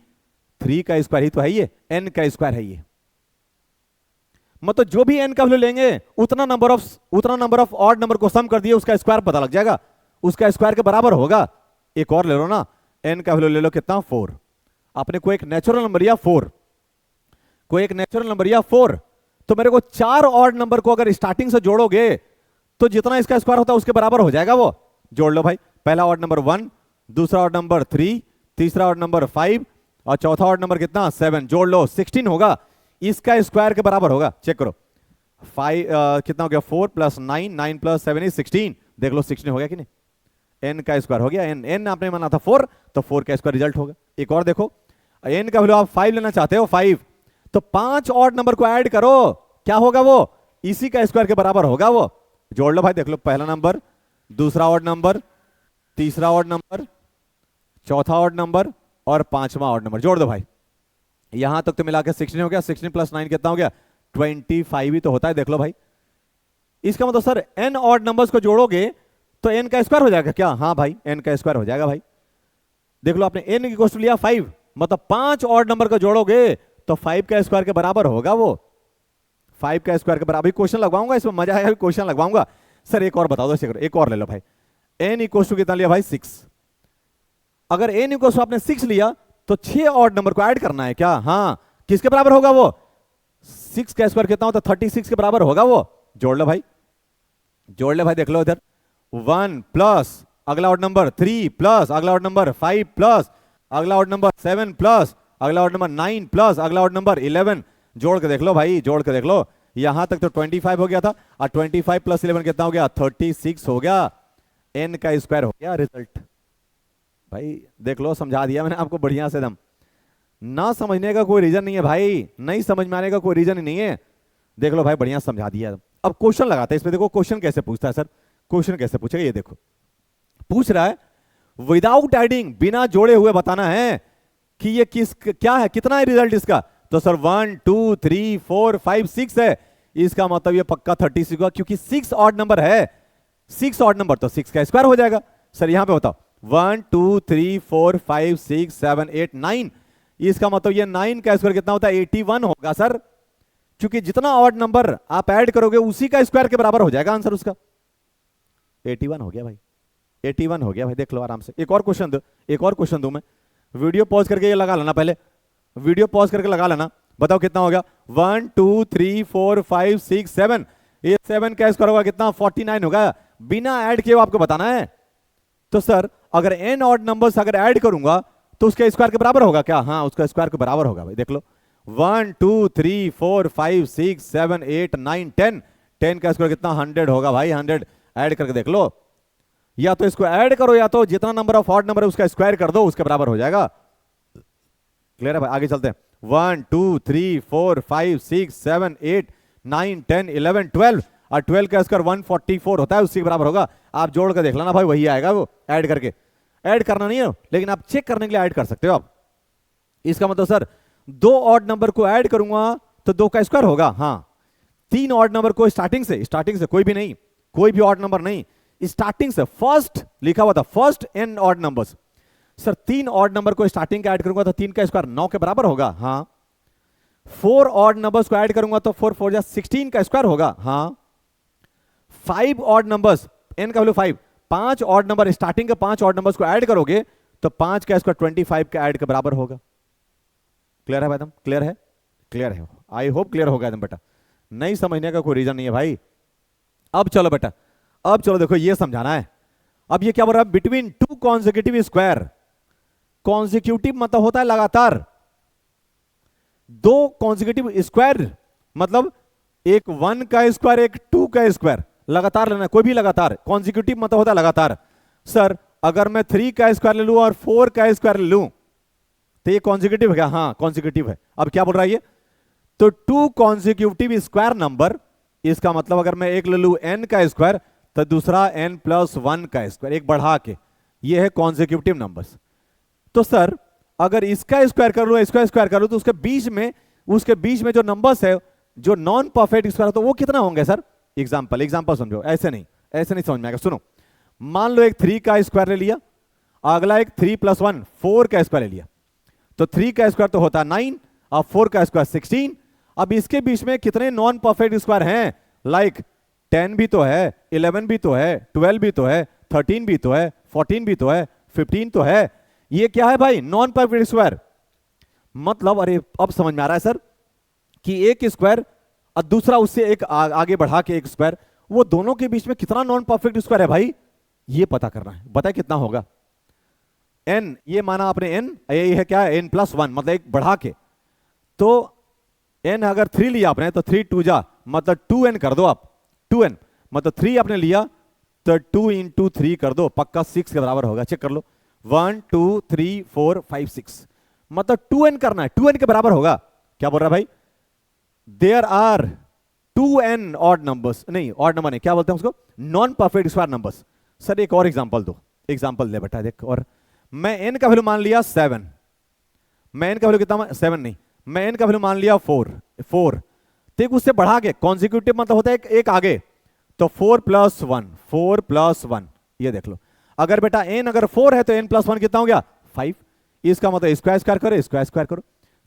का स्क्वायर ही तो है ये, n का स्क्वायर है ये। मतलब जो भी n का वैल्यू लेंगे उतना नंबर ऑफ ऑड नंबर को सम कर दिए, उसका स्क्वायर पता लग जाएगा, उसका स्क्वायर के बराबर होगा। एक और ले लो ना, n का वैल्यू ले लो कितना? 4। आपने कोई एक नेचुरल नंबर लिया 4, कोई एक नेचुरल नंबर या 4, तो मेरे को 4 ऑड नंबर को अगर स्टार्टिंग से जोड़ोगे तो जितना इसका स्क्वायर होता है उसके बराबर हो जाएगा वो। जोड़ लो भाई, पहला ऑड नंबर 1, दूसरा ऑड नंबर 3, तीसरा ऑड नंबर 5 और चौथा ऑड नंबर कितना 7। जोड़ लो 16 होगा, इसका स्क्वायर के बराबर होगा। चेक करो 5 कितना हो गया 4 प्लस 9, 9 प्लस 7 इज 16। देख लो 16 हो गया कि नहीं, n का स्क्वायर हो गया। n आपने माना था 4, तो 4 का स्क्वायर रिजल्ट होगा। एक और देखो, n का वैल्यू आप 5 लेना चाहते हो 5, तो 5 ऑड नंबर को ऐड करो, क्या होगा वो इसी का स्क्वायर के बराबर होगा वो। जोड़ लो भाई, देख लो पहला नंबर, दूसरा ऑड नंबर, तीसरा ऑड नंबर, चौथा ऑड नंबर और पांचवा ऑड नंबर। जोड़ दो भाई, यहां तक तो मिला के 16 हो गया। 16 प्लस 9 कितना हो गया 25 ही तो होता है। देख लो भाई, इसका मतलब सर n ऑड नंबर्स को जोड़ोगे तो n का स्क्वायर हो जाएगा क्या? हाँ भाई, n का स्क्वायर हो जाएगा भाई। देख लो आपने n की कोष्ट लिया 5, मतलब 5 ऑड नंबर को जोड़ोगे तो 5 का स्क्वायर के बराबर होगा वो। 5 का स्क्वायर के बराबर। क्वेश्चन लगवाऊंगा, इसमें मजा आएगा, क्वेश्चन लगवाऊंगा। सर एक और बता दो, एक और ले लो भाई। n इक्वल टू कितना लिया भाई 6। अगर n इक्वल टू आपने 6 लिया तो 6 ऑड नंबर को ऐड करना है क्या? हाँ, किसके बराबर होगा वो? 6 का स्क्वायर कितना होता है 36 के बराबर होगा वो। जोड़ लो भाई, जोड़ ले भाई, देख लो इधर 1 प्लस अगला ऑड नंबर 3 प्लस अगला ऑड नंबर 5 प्लस अगला ऑड नंबर 7 प्लस अगला ऑड नंबर 9 प्लस अगला ऑड नंबर 11। जोड़ के देख लो भाई, जोड़ के देख लो, यहां तक तो 25 हो गया था और 25 प्लस 11 कितना हो गया 36 हो गया। n का स्क्वायर हो गया रिजल्ट। भाई देख लो, समझा दिया मैंने आपको बढ़िया से। दम ना समझने का कोई रीजन नहीं है भाई, नहीं समझ में आने का कोई रीजन ही नहीं है। देख लो भाई, बढ़िया समझा दिया। अब क्वेश्चन लगाते हैं इसमें। देखो क्वेश्चन कैसे पूछता है सर, क्वेश्चन कैसे पूछेगा ये देखो। पूछ रहा है विदाउट एडिंग, बिना जोड़े हुए बताना है कि ये क्या है, कितना है रिजल्ट इसका। तो सर 1 2 3 4 5 6 है, इसका मतलब ये पक्का 36 होगा, क्योंकि 6 ऑड नंबर है। 6 ऑड नंबर तो 6 का स्क्वायर हो जाएगा। सर यहां पे बताओ 1 2 3 4 5 6 7 8 9, इसका मतलब ये 9 का स्क्वायर कितना होता है 81 होगा सर, क्योंकि जितना ऑड नंबर आप ऐड करोगे उसी का स्क्वायर के बराबर हो जाएगा आंसर उसका। 81 हो गया भाई, 81 हो गया भाई। देख लो आराम से। एक और क्वेश्चन दो, एक और क्वेश्चन दो मैं। वीडियो पॉज करके ये लगा लेना, पहले वीडियो पॉज करके लगा लेना। बताओ कितना हो गया 1 2 3 4 5 6 7, ये 7 का स्क्वायर होगा कितना 49 होगा। बिना ऐड किए आपको बताना है। तो सर अगर n ऑड नंबर्स अगर ऐड करूंगा तो उसके स्क्वायर के बराबर होगा क्या? हाँ, उसका स्क्वायर के बराबर होगा भाई। देख लो 1 2 3 4 5 6 7 8 9 10, 10 का स्क्वायर कितना 100 होगा भाई। 100 ऐड करके देख लो, या तो इसको ऐड करो या तो जितना नंबर ऑफ ऑड नंबर है उसका स्क्वायर कर दो, उसके बराबर हो जाएगा। क्लियर है भाई? आगे चलते हैं। 1 2 3 4 5 6 7 8 9 10 11 12, और 12 का स्क्वायर 144 होता है, उसी के बराबर होगा। आप जोड़ कर देख लेना भाई, वही आएगा वो। ऐड करके, ऐड करना नहीं है लेकिन आप चेक करने के लिए ऐड कर सकते हो आप। इसका मतलब सर 2 ऑड नंबर को ऐड करूंगा तो 2 का स्क्वायर होगा। हाँ, 3 ऑड नंबर को स्टार्टिंग से कोई भी नहीं, कोई भी ऑड नंबर नहीं, स्टार्टिंग से फर्स्ट लिखा हुआ था, first n odd numbers. Sir 3 odd number को स्टार्टिंग का ऐड करूंगा तो 3 का स्क्वायर 9 के बराबर होगा। हाँ, 4 ऑड नंबर्स को ऐड करूंगा तो 4 4 16 का स्क्वायर होगा। हाँ, 5 ऑड नंबर्स, n का वैल्यू 5, 5 ऑड नंबर, स्टार्टिंग के 5 ऑड नंबर्स को ऐड करोगे तो 5 का स्क्वायर 25 का ऐड के बराबर होगा। क्लियर है मैडम? क्लियर है? क्लियर है, आई होप क्लियर होगा एकदम बेटा। नहीं समझने का कोई रीजन नहीं है भाई। अब चलो बेटा, अब चलो देखो ये समझाना है। अब ये क्या बोल रहा है, बिटवीन 2 कॉन्सेक्यूटिव स्क्वायर। कॉन्सेक्यूटिव मतलब होता है लगातार, 2 कॉन्सेक्यूटिव स्क्वायर मतलब एक 1 का स्क्वायर एक 2 का स्क्वायर, लगातार लेना, कोई भी लगातार। कॉन्सेक्यूटिव मतलब होता है लगातार। सर अगर मैं 3 का स्क्वायर ले लूं और 4 का स्क्वायर ले लूं तो ये कॉन्सेक्यूटिव है क्या? हाँ कॉन्सेक्यूटिव है। अब क्या बोल रहा है ये, तो 2 कॉन्सेक्यूटिव स्क्वायर नंबर, इसका मतलब अगर मैं एक ले लूं n का स्क्वायर तो दूसरा n प्लस 1 का स्क्वायर, एक बढ़ा के, ये है कॉन्सेक्यूटिव नंबर्स। तो सर अगर इसका स्क्वायर कर लो, इसका स्क्वायर कर लो, तो उसके बीच में जो नंबर्स है, जो नॉन परफेक्ट स्क्वायर, तो वो कितना होंगे सर? एग्जांपल समझो, ऐसे नहीं समझ में आएगा। सुनो, मान लो एक 3 का स्क्वायर ले लिया, अगला एक 3 प्लस 1 4 का स्क्वायर ले लिया, तो 3 का स्क्वायर तो होता है 9 और 4 का स्क्वायर 16। अब इसके बीच में कितने नॉन परफेक्ट स्क्वायर हैं? लाइक 10 भी तो है, 11 भी तो है, 12 भी तो है, 13 भी तो है, 14 भी तो है, 15 तो है। ये क्या है भाई? Non perfect square. मतलब अरे अब समझ में आ रहा है सर, कि एक स्क्वायर और दूसरा उससे एक आगे बढ़ा के एक स्क्वायर, वो दोनों के बीच में कितना नॉन परफेक्ट स्क्वायर है भाई, ये पता करना है। बताए कितना होगा। n, ये माना आपने n, ये है क्या, n प्लस वन, मतलब एक बढ़ा के। तो n अगर 3 लिया आपने तो 3 2 जा, मतलब 2n कर दो आप, 2n मतलब 3 आपने लिया तो 2 इंटू 3 कर दो, पक्का 6 के बराबर होगा। चेक कर लो, 1 2 3 4 5 6, मतलब 2n करना है, 2n के बराबर होगा। क्या बोल रहा है भाई, there are 2n odd numbers, नहीं ऑड नंबर नहीं, क्या बोलते हैं उसको, non perfect square numbers. Sir एक और एग्जांपल दो, एग्जांपल दे बेटा देख। और मैं n का वैल्यू मान लिया 7, मैं n का वैल्यू कितना, 7 नहीं, मैं n का वैल्यू मान लिया 4, ठीक, उससे बढ़ा के कॉन्जिक्यूटिव मतलब होता है एक आगे, तो 4 प्लस 1, 4 प्लस 1, ये देख लो। अगर बेटा n अगर 4 है तो n प्लस 1 कितना हो गया, 5। इसका मतलब स्क्वायर स्क्वायर करो, स्क्वायर स्क्वायर करो,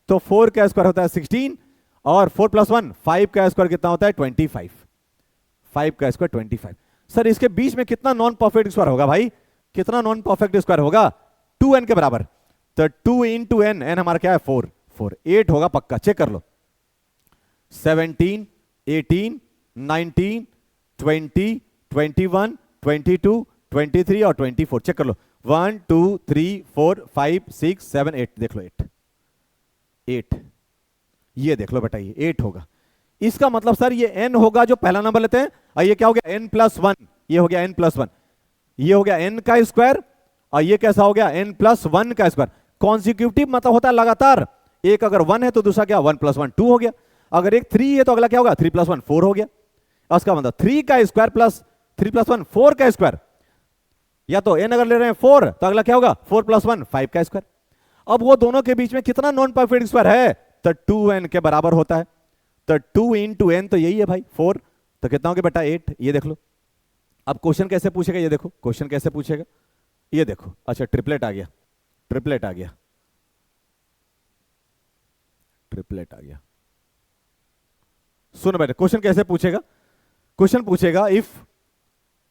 तो 4 का स्क्वायर होता है 16, और 4 प्लस 1 5 का स्क्वायर कितना होता है 25, 5 का स्क्वायर 25। सर इसके बीच में कितना नॉन परफेक्ट स्क्वायर होगा भाई, कितना नॉन परफेक्ट स्क्वायर होगा, 2n के बराबर। तो 2 इंटू n, n हमारा क्या है 4, 8 होगा पक्का। चेक कर लो, 17 18 19 20 21 22 23 और 24। चेक कर लो, 1 2 3 4 5 6 7 8, देख लो 8, ये देख लो बेटा, ये 8 होगा। इसका मतलब सर ये n होगा जो पहला नंबर लेते हैं, और ये क्या हो गया n प्लस 1, ये हो गया n प्लस 1, ये हो गया n का स्क्वायर, और ये कैसा हो गया n प्लस 1 का स्क्वायर। कॉन्सिक्यूटिव मतलब होता है लगातार, एक अगर 1 है तो दूसरा क्या 1 प्लस 1 2 हो गया, अगर एक 3 है तो अगला क्या होगा 3 प्लस 1 4 हो गया। उसका मतलब 3 का स्क्वायर प्लस 3 प्लस 1 4 का स्क्वायर, या तो n अगर ले रहे हैं 4 तो अगला क्या होगा 4 प्लस 1 5 का स्क्वायर। अब वो दोनों के बीच में कितना नॉन परफेक्ट स्क्वायर है, तो 2n के बराबर होता है। तो 2 इंटू n तो यही है भाई 4, तो कितना हो गया बेटा 8, ये देख लो। अब क्वेश्चन कैसे पूछेगा, ये देखो क्वेश्चन कैसे पूछेगा, ये देखो। अच्छा ट्रिपलेट आ गया, ट्रिपलेट आ गया, ट्रिपलेट आ गया। सुनो बेटा क्वेश्चन कैसे पूछेगा, क्वेश्चन पूछेगा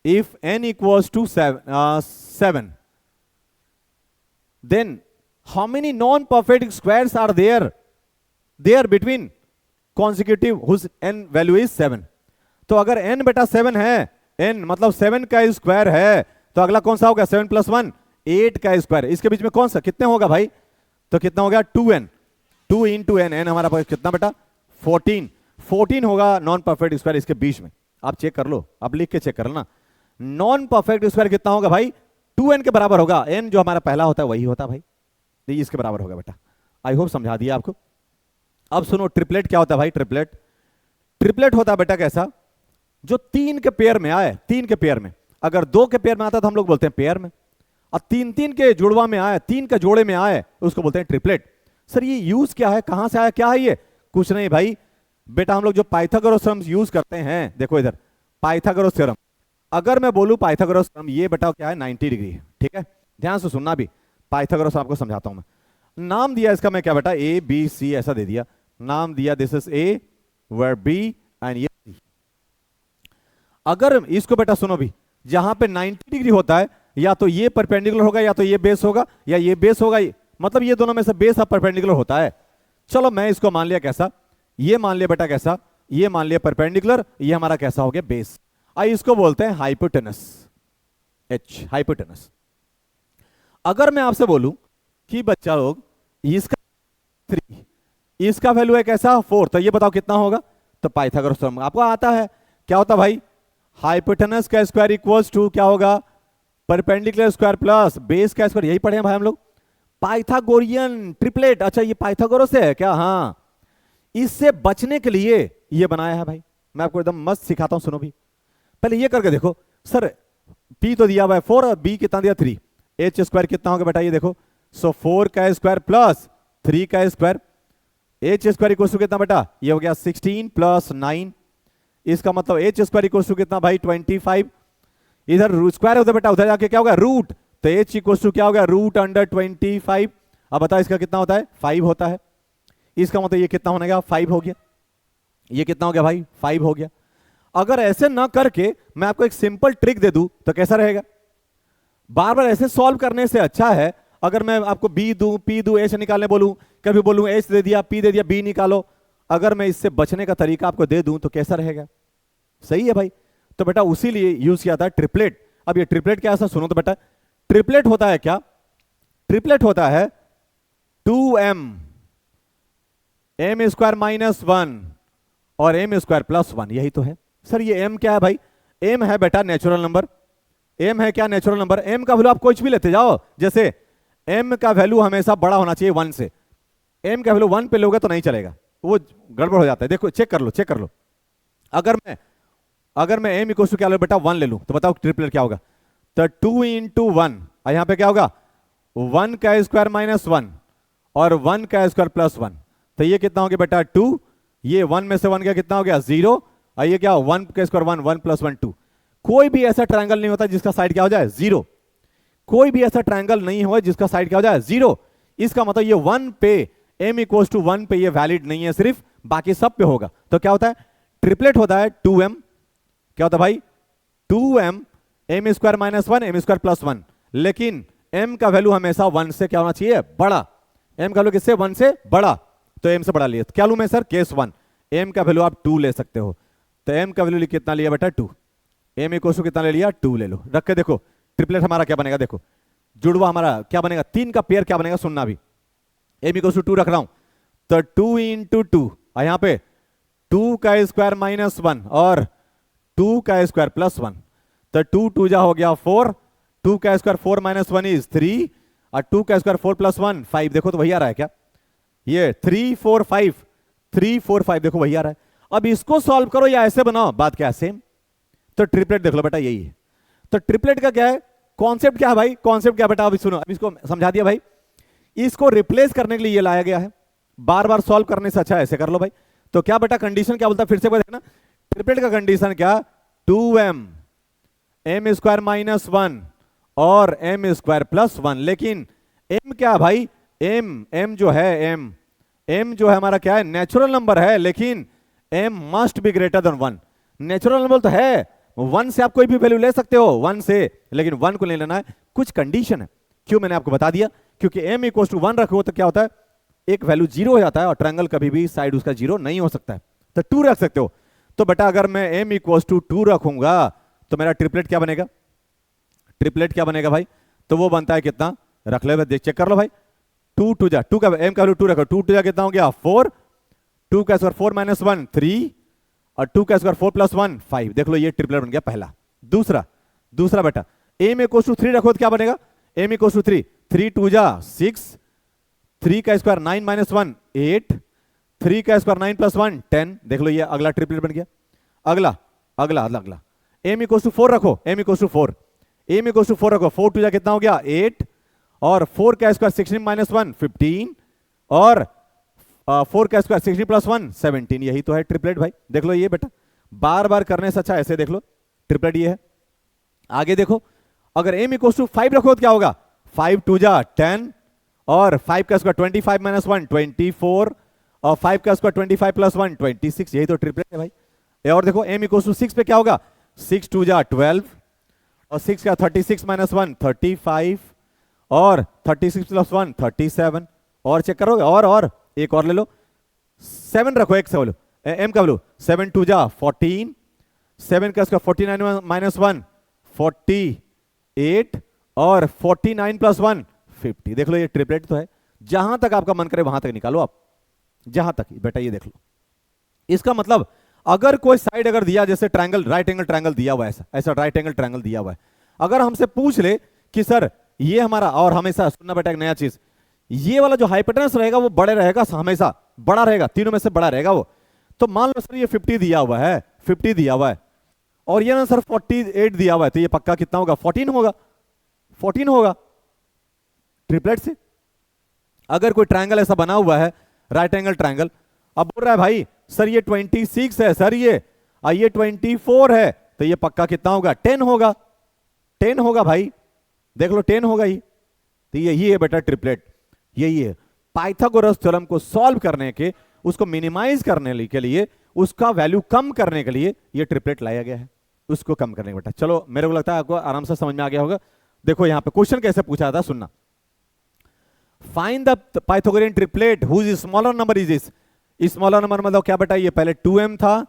if n equals to 7 then how many non perfect squares are there between consecutive whose n value is 7। तो अगर n बेटा 7 है, n मतलब 7 का स्क्वायर है, तो अगला कौन सा होगा 7 प्लस 1 8 का स्क्वायर। इसके बीच में कौन सा कितने होगा भाई, तो कितना हो गया 2n, 2 इंटू n, n हमारा पास कितना बेटा 14 होगा नॉन परफेक्ट स्क्वायर इसके बीच में। आप चेक कर लो, आप लिख के चेक कर लेना, नॉन परफेक्ट स्क्वायर कितना होगा भाई 2n के बराबर होगा, n जो हमारा पहला होता है वही होता है भाई, इसके बराबर होगा बेटा। आई होप समझा दिया आपको। अब सुनो ट्रिपलेट क्या होता है भाई, ट्रिपलेट होता है बेटा कैसा, जो 3 के पेयर में आए, 3 के पेयर में, अगर 2 के पेयर में आता तो हम लोग बोलते हैं पेयर में, और 3 के जुड़वा में आए, 3 के जोड़े में आए उसको बोलते हैं ट्रिपलेट। सर ये यूज क्या है, कहां से आया, क्या है ये, कुछ नहीं भाई बेटा, हम लोग जो पाइथागोरस थ्योरम यूज करते हैं, देखो इधर पाइथागोरस थ्योरम, अगर मैं बोलूं पाइथागोरस थ्योरम, ये बेटा क्या है 90 डिग्री है, ठीक है, ध्यान से सुनना भी, पाइथागोरस आपको समझाता हूं मैं। नाम दिया इसका मैं क्या बेटा ए बी सी ऐसा दे दिया, नाम दिया this is A where B and ये सी। अगर इसको बेटा सुनो भी, जहां पे 90 डिग्री होता है या तो ये परपेंडिकुलर होगा या तो ये बेस होगा या ये बेस होगा, मतलब ये दोनों में से बेस अब परपेंडिकुलर होता है। चलो मैं इसको मान लिया कैसा, ये मान लिया बेटा कैसा, ये मान लिया परपेंडिकुलर, ये हमारा कैसा हो गया बेस। आई इसको बोलते हैं हाइपोटेनस, एच हाइपोटेनस। अगर मैं आपसे बोलूं कि बच्चा लोग इसका 3, इसका वैल्यू है कैसा 4, तो ये बताओ कितना होगा, तो पाइथागोरस थ्योरम आपको आता है, क्या होता भाई हाइपोटेनस का स्क्वायर इक्वल्स टू क्या होगा परपेंडिकुलर स्क्वायर प्लस बेस का स्क्वायर, यही पढ़े हैं भाई हम लोग, पाइथागोरियन ट्रिपलेट। अच्छा ये पाइथागोरस है क्या, हाँ, इससे बचने के लिए ये बनाया है भाई, मैं आपको एकदम मस्त सिखाता हूं, सुनो भी, पहले ये करके देखो। सर p तो दिया हुआ है 4 और b कितना दिया 3, h स्क्वायर कितना होगा बेटा ये देखो, सो 4 का स्क्वायर प्लस 3 का square, h square equal to कितना बेटा, ये हो गया 16 प्लस 9, इसका मतलब h स्क्वायर इक्वल टू कितना भाई 25, इधर स्क्वायर होता है बेटा, उधर जाके क्या होगा रूट, तो h इक्वल टू क्या होगा रूट अंडर 25। अब बताओ इसका कितना होता है 5 होता है, इसका मतलब ये कितना होने गया 5 हो गया, ये कितना हो गया भाई 5 हो गया। अगर ऐसे ना करके मैं आपको एक सिंपल ट्रिक दे दूं तो कैसा रहेगा, बार बार ऐसे सॉल्व करने से अच्छा है अगर मैं आपको b दूं p दूं h निकालने बोलूं, कभी बोलूं h दे दिया p दे दिया b निकालो, अगर मैं इससे बचने का तरीका आपको दे दूं तो कैसा रहेगा? सही है भाई। तो बेटा उसी लिए यूज किया था ट्रिपलेट। अब ये ट्रिपलेट क्या, ऐसा सुनो तो बेटा, ट्रिपलेट होता है क्या? ट्रिपलेट होता है 2m m² माइनस 1 और m² प्लस 1। यही तो है सर। ये m क्या है भाई? m है बेटा नेचुरल नंबर। m है क्या? Natural number. m का वैल्यू आप कुछ भी लेते जाओ, जैसे m का वैल्यू हमेशा बड़ा होना चाहिए 1 से। m का वैल्यू 1 पे लोगे तो नहीं चलेगा, वो गड़बड़ हो जाता है। देखो चेक कर लो, चेक कर लो। अगर मैं m इक्वल टू क्या लो बेटा 1 ले लूं तो बताओ ट्रिपलेट क्या होगा? तो 2 इंटू 1, यहां पे क्या होगा? 1 का स्क्वायर माइनस 1 और 1 का स्क्वायर प्लस 1। तो ये कितना हो गया बेटा? 2। ये 1 में से 1 का कितना हो गया? 0। और ये क्या? 1 का स्क्वायर 1, 1 प्लस 1 2। कोई भी ऐसा ट्रायंगल नहीं होता जिसका साइड क्या हो जाए? 0। कोई भी ऐसा ट्रायंगल नहीं हो जिसका साइड क्या हो जाए? 0। इसका मतलब ये 1 पे m इक्वल टू 1 पे ये वैलिड नहीं है, सिर्फ बाकी सब पे होगा। तो क्या होता है? ट्रिपलेट होता है 2m। क्या होता है भाई? 2m m² minus 1 m² plus 1। लेकिन m का वैल्यू हमेशा 1 से क्या होना चाहिए? बड़ा। m का वैल्यू किससे? 1 से बड़ा। तो m से बड़ा लिया तो क्या लूं मैं सर? केस 1। m का वैल्यू आप 2 ले सकते हो। तो m का वैल्यू कितना लिया बेटा? 2। m इक्वल टू कितना ले लिया? 2 ले लो। रख के देखो ट्रिपलेट हमारा क्या बनेगा। देखो जुड़वा हमारा क्या बनेगा? 3 का पेयर क्या बनेगा? सुनना भी। m इक्वल टू 2 रख रहा हूं तो 2 इंटू 2, यहां पे 2 का स्क्वायर माइनस 1 और 2 का स्क्वायर प्लस 1। तो 2 2 जा हो गया 4, 2 का स्क्वायर 4 माइनस 1 इज 3 और 2 का स्क्वायर 4 प्लस 1 5। देखो तो वही आ रहा है क्या? ये 3 4 5, 3 4 5 देखो वही आ रहा है। अब इसको सॉल्व करो या ऐसे बनाओ, बात क्या है? सेम। तो ट्रिपलेट देख लो बेटा यही है। तो ट्रिपलेट का क्या है? कॉन्सेप्ट क्या है भाई? कॉन्सेप्ट क्या बेटा? अब सुनो, अब इसको समझा दिया भाई। इसको रिप्लेस करने के लिए ये लाया गया है। बार बार सॉल्व करने से अच्छा ऐसे कर लो भाई। तो क्या बेटा कंडीशन क्या बोलता है? फिर से देखना ट्रिपलेट का कंडीशन क्या? 2m m² माइनस 1 और m² प्लस 1। लेकिन m क्या भाई? m जो है m जो है हमारा क्या है? नेचुरल नंबर है, लेकिन m must be greater than 1। Natural number तो है, 1 से आप कोई भी वैल्यू ले सकते हो 1 से, लेकिन 1 को नहीं लेना है। कुछ कंडीशन है। क्यों? मैंने आपको बता दिया, क्योंकि m इक्वल टू 1 रखो तो क्या होता है? एक वैल्यू 0 हो जाता है और ट्रायंगल कभी भी साइड उसका 0 नहीं हो सकता है। तो 2 रख सकते हो। तो बेटा अगर मैं m इक्वल टू 2 रखूंगा तो मेरा ट्रिपलेट क्या बनेगा? ट्रिपलेट क्या बनेगा भाई? तो वो बनता है कितना? रख ले, देख चेक कर लो भाई। 2 2 जा, 2 का m का वैल्यू 2 रखो, 2 2 जा कितना हो गया? 4, 2 का स्क्वायर 4 माइनस 1 3 और 2 का स्क्वायर 4 प्लस 1 5। देख लो ये ट्रिपलेट बन गया पहला। दूसरा बेटा m इक्वल टू 3 रखो तो क्या बनेगा? m इक्वल टू 3, 3 2 जा 6, 3 का स्क्वायर 9 माइनस 1 8, 3 का स्क्वायर 9 प्लस 1 10। देख लो ये अगला ट्रिपलेट बन गया। अगला m इक्वल टू 4 रखो, m equal to 4, m equal to 4 रखो, 4 2 जा कितना हो गया? 8 और 4 का स्क्वायर 16 माइनस 1 15 और 4 का स्क्वायर 16 प्लस 1 17। यही तो है ट्रिपलेट भाई। देख लो ये बेटा, बार बार करने से अच्छा ऐसे देख लो ट्रिपलेट ये है। आगे देखो, अगर m इक्वल टू 5 रखो तो क्या होगा? 5 2 जा 10 और 5 का स्क्वायर 25 माइनस 1 24 और 5 का स्क्वायर 25 प्लस 1 26। यही तो ट्रिपलेट है भाई। और देखो m इक्वल टू 6 पे क्या होगा? 6 2 जा 12 और 6 का 36 माइनस 1 35 और 36 प्लस 1 37। और चेक करोगे? और एक और ले लो, 7 रखो, एक से बोलो m का बोलो 7 2 जा 14, 7 का स्क्वायर 49 माइनस 1 48 और 49 प्लस 1 50। देख लो ये ट्रिपलेट तो है। जहां तक आपका मन करे वहां तक निकालो आप, जहां तक बेटा ये देख लो। इसका मतलब अगर कोई साइड अगर दिया, जैसे ट्रायंगल राइट एंगल ट्रायंगल दिया हुआ है, ऐसा राइट एंगल ट्रायंगल दिया हुआ है, अगर हमसे पूछ ले कि सर ये हमारा, और हमेशा सुनना बेटा एक नया चीज, ये वाला जो हाइपोटेनस रहेगा वो बड़े रहेगा, हमेशा बड़ा रहेगा, तीनों में से बड़ा रहेगा वो। तो मान लो सर ये 50 दिया हुआ है, 50 दिया हुआ है और ये ना सर 48 दिया हुआ है, तो ये पक्का कितना होगा? 14 होगा, 14 होगा ट्रिपलेट से। अगर कोई ट्रायंगल ऐसा बना हुआ है राइट एंगल ट्रायंगल, अब बोल रहा है भाई सर ये 26 है, सर ये 24 है, तो ये पक्का कितना होगा? 10 होगा, 10 होगा भाई। देख लो 10 होगा ही। तो यही है बेटा ट्रिपलेट, यही है। पाइथागोरस थ्योरम को सॉल्व करने के, उसको मिनिमाइज करने के लिए, उसका वैल्यू कम करने के लिए ये ट्रिपलेट लाया गया है, उसको कम करने के बेटा। चलो मेरे को लगता है आपको आराम से समझ में आ गया होगा। देखो यहां पे क्वेश्चन कैसे पूछा था, सुनना। Find the Pythagorean triplet whose smaller number is this. Smaller number मतलब क्या बेटा, ये पहले 2m था,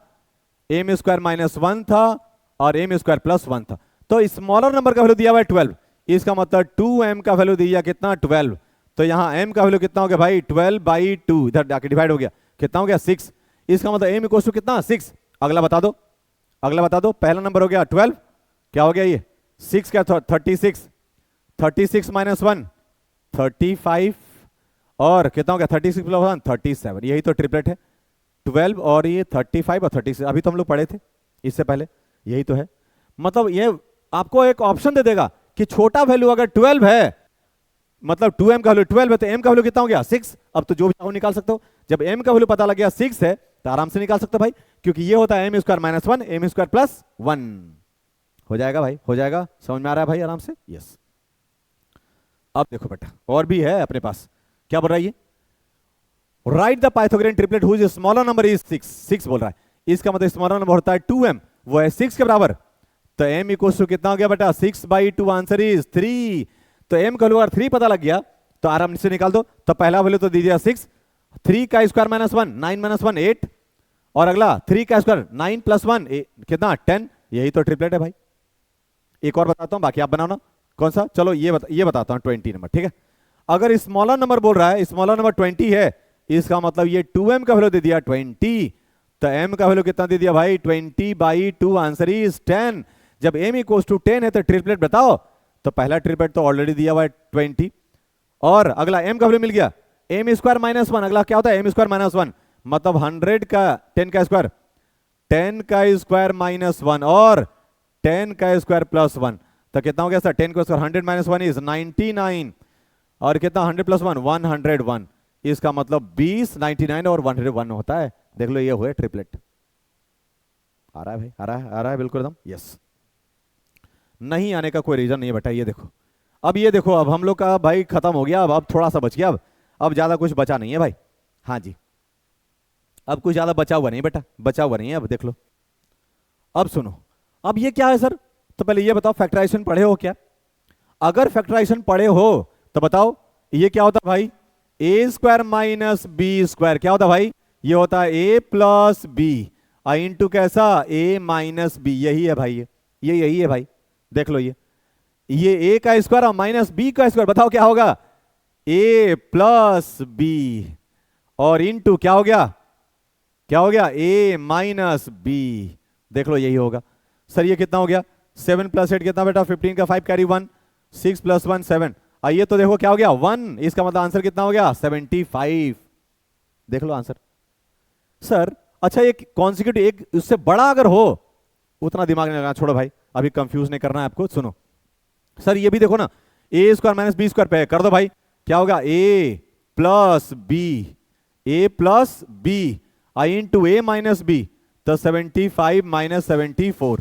m स्क्वायर माइनस 1 था और m स्क्वायर प्लस 1 था। तो स्मॉलर नंबर का वैल्यू दिया हुआ है 12, इसका मतलब 2m का वैल्यू दिया कितना 12। तो यहाँ m का वैल्यू कितना हो गया भाई 12/2, इधर जाके डिवाइड हो गया, कितना हो गया 6। इसका मतलब m इक्वल टू कितना 6। अगला बता दो, अगला बता दो। पहला नंबर हो गया 12, क्या हो गया ये 6 क्या 36, 36 माइनस 1 35 और कितना हो गया 36 प्लस 1 37। यही तो ट्रिपलेट है 12 और ये 35 और 36, अभी तो हम लोग पढ़े थे इससे पहले, यही तो है। मतलब ये आपको एक ऑप्शन दे देगा कि छोटा वैल्यू अगर 12 है, मतलब 2m का वैल्यू 12 है तो m का वैल्यू कितना हो गया 6। अब तो जो भी चाहो निकाल सकते हो, जब m का वैल्यू पता लग गया 6 है तो आराम से निकाल सकते हो भाई, क्योंकि ये होता है m square minus 1 m square plus 1। हो जाएगा भाई, हो जाएगा, समझ में आ रहा है भाई आराम से, यस। अब देखो बेटा और भी है अपने पास, क्या बोल रहा है ये, write the Pythagorean triplet whose smaller number is 6, 6 बोल रहा है, इसका मतलब स्मॉलर नंबर होता है 2m, वो है 6 के बराबर। तो m इक्वल टू कितना हो गया बेटा 6/2, आंसर इज 3। तो m का वैल्यू अगर 3 पता लग गया तो आराम से निकाल दो। तो पहला वैल्यू तो दे दिया 6, 3 का स्क्वायर माइनस 1 9 माइनस 1 8, और अगला 3 का स्क्वायर 9 प्लस 1 कितना 10। यही तो ट्रिपलेट है भाई। एक और बताता हूं, बाकी आप बनाओ ना। कौन सा, चलो ये बताता हूं 20 नंबर, ठीक है। अगर स्मॉलर नंबर बोल रहा है, स्मॉलर नंबर 20 है, इसका मतलब ये 2m का वैल्यू दे दिया 20, तो m का वैल्यू कितना दे दिया भाई 20/2, आंसर इज 10। जब m इक्वल्स टू 10 है तो ट्रिपलेट बताओ। तो पहला ट्रिपलेट तो ऑलरेडी दिया हुआ है 20, और अगला m का वैल्यू मिल गया m स्क्वायर माइनस 1, अगला क्या होता है m स्क्वायर माइनस 1, मतलब 100 का 10 का स्क्वायर, 10 का स्क्वायर माइनस 1 और 10 का स्क्वायर प्लस 1, तो कितना हो गया सर 10 का स्क्वायर 100 माइनस 1 इज 99, और कितना 100 प्लस 1 101, इसका मतलब 20 99 और 101 होता है। देख लो ये हुए ट्रिपलेट। आ रहा है भाई, आ रहा है बिल्कुल एकदम, यस। नहीं आने का कोई रीजन नहीं है बेटा। ये देखो, अब ये देखो, अब हम लोग का भाई खत्म हो गया, अब थोड़ा सा बच गया, अब ज्यादा कुछ बचा नहीं है भाई। हाँ जी, अब कुछ ज्यादा बचा हुआ नहीं बेटा, बचा हुआ नहीं है। अब देख लो, अब सुनो, अब ये क्या है सर, तो पहले ये बताओ फैक्टराइजेशन पढ़े हो क्या? अगर फैक्टराइजेशन पढ़े हो तो बताओ ये क्या होता है भाई, ए स्क्वायर माइनस बी स्क्वायर, क्या होता है भाई, ये होता है ए प्लस बी इंटू कैसा ए माइनस बी, यही है भाई, ये यही है भाई। देख लो ये ए का स्क्वायर और माइनस बी का स्क्वायर, बताओ क्या होगा, ए प्लस बी और इंटू क्या हो गया, क्या हो गया ए माइनस बी। देख लो यही होगा सर। ये कितना हो गया 7 प्लस 8 कितना बेटा 15 का 5 कैरी 1, 6 प्लस 1 7, आइए तो देखो क्या हो गया 1, इसका मतलब आंसर कितना हो गया 75। देख लो आंसर सर। अच्छा एक कॉन्सिक्यूटिव, एक उससे बड़ा अगर हो, उतना दिमाग नहीं लगाना, छोड़ो भाई, अभी कंफ्यूज नहीं करना है आपको। सुनो सर, ये भी देखो ना, a square minus B square पे कर दो भाई, क्या होगा ए प्लस बी आई इंटू ए माइनस बी, तो 75 माइनस 74,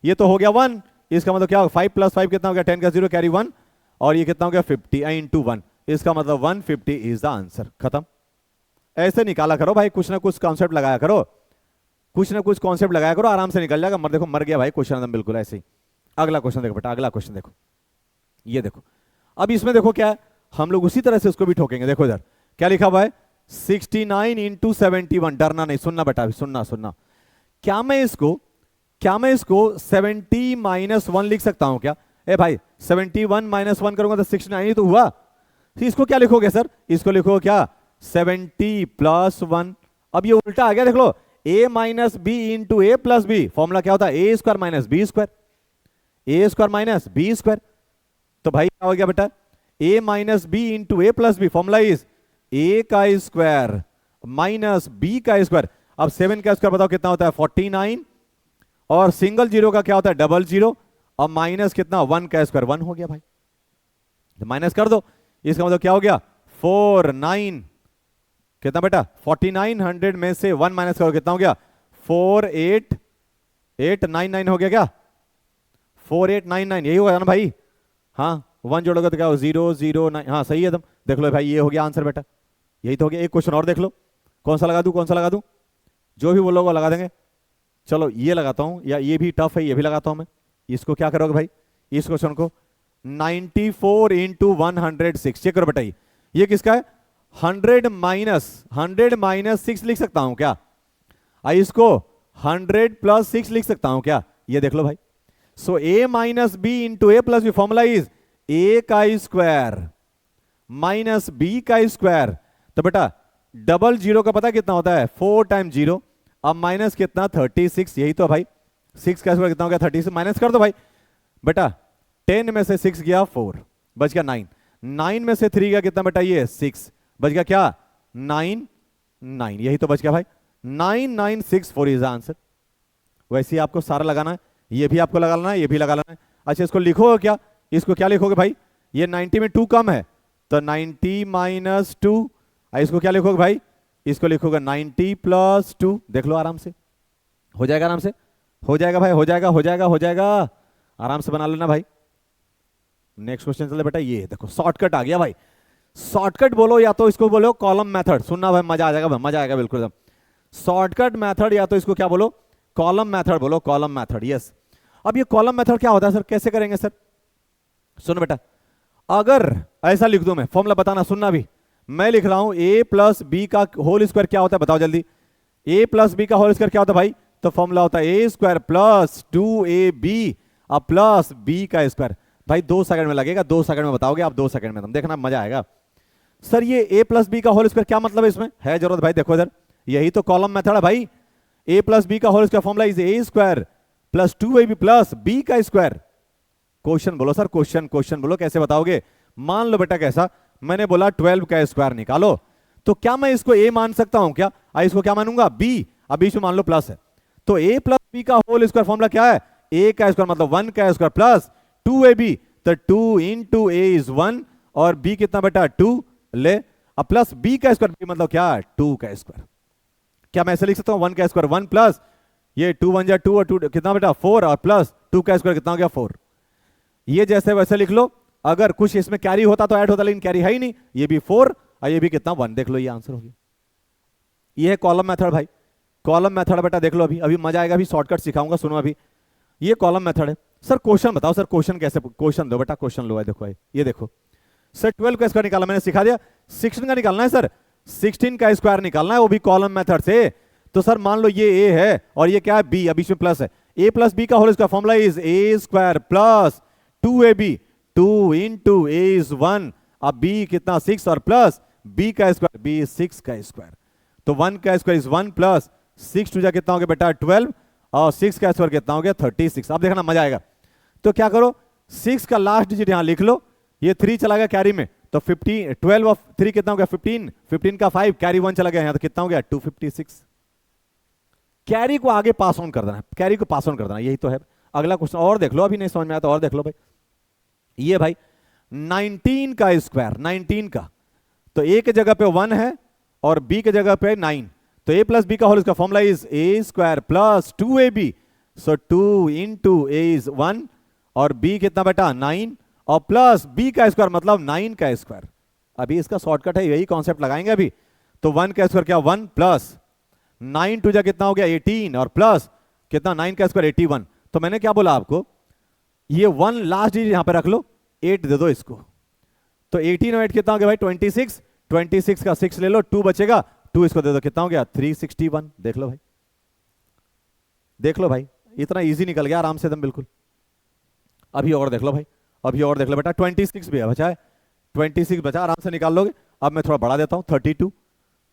ये तो हो गया 1, इसका मतलब क्या होगा 5 प्लस 5 कितना हो गया 10 का 0 कैरी 1, और ये कितना हो गया 50 आई इंटू 1, इसका मतलब 150 इज द आंसर। खत्म। ऐसे निकाला करो भाई, कुछ ना कुछ कॉन्सेप्ट लगाया करो, कुछ ना कुछ कॉन्सेप्ट लगाया करो, आराम से निकल जाएगा। मर देखो मर गया भाई क्वेश्चन एकदम बिल्कुल ऐसे ही। अगला क्वेश्चन देखो बेटा, अगला क्वेश्चन देखो, ये देखो। अब इसमें देखो क्या है, हम लोग उसी तरह से उसको भी ठोकेंगे। देखो इधर क्या लिखा हुआ है 69 इंटू 71, डरना नहीं, सुनना बेटा अभी, सुनना। क्या मैं इसको 70 माइनस 1 लिख सकता हूं क्या? ए भाई 71 माइनस 1 करूंगा तो 69 ही तो हुआ। इसको क्या लिखोगे सर, इसको लिखो क्या 70 प्लस 1। अब ये उल्टा आ गया, देख लो a minus B into A plus B, formula क्या होता है A square minus B square, A square minus B square. तो भाई क्या हो गया बेटा a minus B into A plus B, formula is a का स्क्वायर माइनस b का स्क्वायर। अब 7 का स्क्वायर बताओ कितना होता है 49, और सिंगल जीरो का क्या होता है डबल जीरो, और माइनस कितना 1 का स्क्वायर 1 हो गया भाई, तो माइनस कर दो, इसका मतलब क्या हो गया 49 कितना बेटा 4900 में से 1 माइनस करो कितना हो गया 48899 हो गया क्या 4899, यही होगा ना भाई। हाँ 1 जोड़ोगे तो क्या हो 009, हाँ सही है एकदम। देख लो भाई ये हो गया आंसर बेटा, यही तो हो गया। एक क्वेश्चन और देख लो, कौन सा लगा दूं, जो भी बोलोगे लगा देंगे। चलो ये लगाता हूं, या ये भी टफ है, ये भी लगाता हूं मैं। इसको क्या करोगे भाई, इस क्वेश्चन को 94 इंटू 106 चेक करो बेटा, ये किसका है हंड्रेड माइनस सिक्स लिख सकता हूं क्या? आई इसको 100 + 6 लिख सकता हूं क्या? ये देख लो भाई। So a minus B into A plus B, formula is a का स्क्वायर माइनस b का स्क्वायर। तो बेटा डबल जीरो का पता कितना होता है? 4 टाइम्स 0। अब माइनस कितना? 36। यही तो भाई, 6 का स्क्वायर कितना हो गया? 36। माइनस कर दो भाई बेटा। 10 में से 6 गया 4, बच गया 9। 9 में से 3 गया कितना बेटा? ये 6, बच गया क्या? 9 9। यही तो बच गया भाई। 9964 इज आंसर। वैसे ही आपको सारा लगाना है, ये भी आपको लगा लेना है, ये भी लगा लेना है। अच्छा इसको लिखोगे क्या? इसको क्या लिखोगे भाई? ये 90 में 2 कम है तो 90 माइनस 2। इसको क्या लिखोगे भाई? इसको लिखोगे 90 + 2। देख लो आराम से हो जाएगा, आराम से हो जाएगा भाई, हो जाएगा हो जाएगा हो जाएगा। आराम से बना लेना भाई। नेक्स्ट क्वेश्चन चले बेटा। ये देखो शॉर्टकट आ गया भाई। शॉर्टकट बोलो या तो इसको बोलो कॉलम मेथड। सुनना भाई, मजा आ जाएगा भाई, मजा आएगा बिल्कुल एकदम। शॉर्टकट मेथड या तो इसको क्या बोलो? कॉलम मेथड बोलो, कॉलम मेथड। यस। अब ये कॉलम मेथड क्या होता है सर? कैसे करेंगे सर? सुनो बेटा, अगर ऐसा लिख दूं मैं, फॉर्मूला बताना, सुनना भी। मैं लिख रहा हूं a + b का होल स्क्वायर क्या होता है? बताओ जल्दी। a + b का होल स्क्वायर क्या होता है भाई? तो फॉर्मूला होता है a² + 2ab प्लस b का स्क्वायर। भाई 2 सेकंड में लगेगा, 2 सेकंड में बताओगे आप, 2 सेकंड में तुम देखना, मजा आएगा। सर ये a + b का होल स्क्वायर क्या मतलब है? इसमें है जरूरत भाई? देखो इधर, यही तो कॉलम मेथड है भाई। a + b का whole square formula is a² + 2ab plus b का स्क्वायर। क्वेश्चन बोलो सर, क्वेश्चन बोलो, कैसे बताओगे? मान लो बेटा कैसा, मैंने बोला 12 का स्क्वायर निकालो, तो क्या मैं इसको a मान सकता हूं क्या? इसको क्या मानूंगा? b। अब बीच में मान लो प्लस है, तो a + b का होल स्क्वायर फॉर्मूला क्या है? a का स्क्वायर मतलब 1 का स्क्वायर प्लस 2ab, तो 2 × a इज 1 और b कितना बेटा? 2 ले। अब प्लस b का स्क्वायर, b मतलब क्या? 2 का स्क्वायर। क्या मैं ऐसे लिख सकता हूं? 1 का स्क्वायर 1 प्लस ये 2 1 जा 2 और 2 कितना बेटा? 4 और प्लस 2 का स्क्वायर कितना हो गया? 4। ये जैसे वैसे लिख लो। अगर कुछ इसमें कैरी होता तो ऐड होता, लेकिन कैरी है ही नहीं। ये भी 4 और ये भी कितना? 1। देख लो ये आंसर हो गया। ये है कॉलम मेथड भाई। कॉलम मेथड बेटा देख लो, अभी अभी मजा आएगा, अभी शॉर्टकट सिखाऊंगा, सुनो अभी। ये कॉलम मेथड है। सर क्वेश्चन बताओ सर, क्वेश्चन कैसे? क्वेश्चन दो बेटा, क्वेश्चन लो है। देखो ये देखो सर, 12 का स्क्वायर निकाला मैंने, सिखा दिया। 16 का निकालना है सर, 16 का स्क्वायर निकालना है, वो भी कॉलम मेथड से। तो सर मान लो ये a है और ये क्या है? b। अभी इसमें प्लस है। a + b का whole square formula is a² + 2ab, 2 × a is 1। अब b कितना? 6 और प्लस b का स्क्वायर, b 6 का स्क्वायर। तो 1 का स्क्वायर इज 1 प्लस 6 2 जा कितना हो गया बेटा? 12 और 6 का स्क्वायर कितना हो गया? 36। अब देखना मजा आएगा। तो क्या करो, 6 का लास्ट डिजिट यहां लिख लो, ये 3 चला गया कैरी में, तो 15 12 और 3 कितना हो गया? 15। 15 का 5 कैरी 1 चला गया यहां, तो कितना हो गया? 256। कैरी को आगे पास ऑन कर देना, कैरी को पास ऑन कर देना, यही तो है। अगला क्वेश्चन और देख लो, अभी नहीं समझ में आया तो और देख लो भाई। ये भाई 19 का स्क्वायर, 19 का, तो a के जगह पे 1 है और b के जगह पे 9, तो a + b का whole square formula is a² + 2ab, so 2 × a is 1 और b कितना बेटा? 9 और प्लस b का स्क्वायर मतलब 9 का स्क्वायर। अभी इसका शॉर्टकट है, यही कॉन्सेप्ट लगाएंगे अभी। तो 1 का स्क्वायर क्या? 1 प्लस 9 2 जा कितना हो गया? 18 और प्लस कितना? 9 का स्क्वायर 81। तो मैंने क्या बोला आपको? ये 1 लास्ट डिजिट यहां पे रख लो, 8 दे दो इसको, तो 18 और 8 कितना हो गया भाई? 26। 26 का 6 ले लो, 2 बचेगा, 2 इसको दे दो, कितना हो गया? 361। देख लो भाई, देख लो भाई, इतना इजी निकल गया आराम से एकदम बिल्कुल। अभी और देख लो भाई, अभी और देख लो बेटा। 26 भी है बचा है, 26 बचा, आराम से निकाल लोगे। अब मैं थोड़ा बढ़ा देता हूं, 32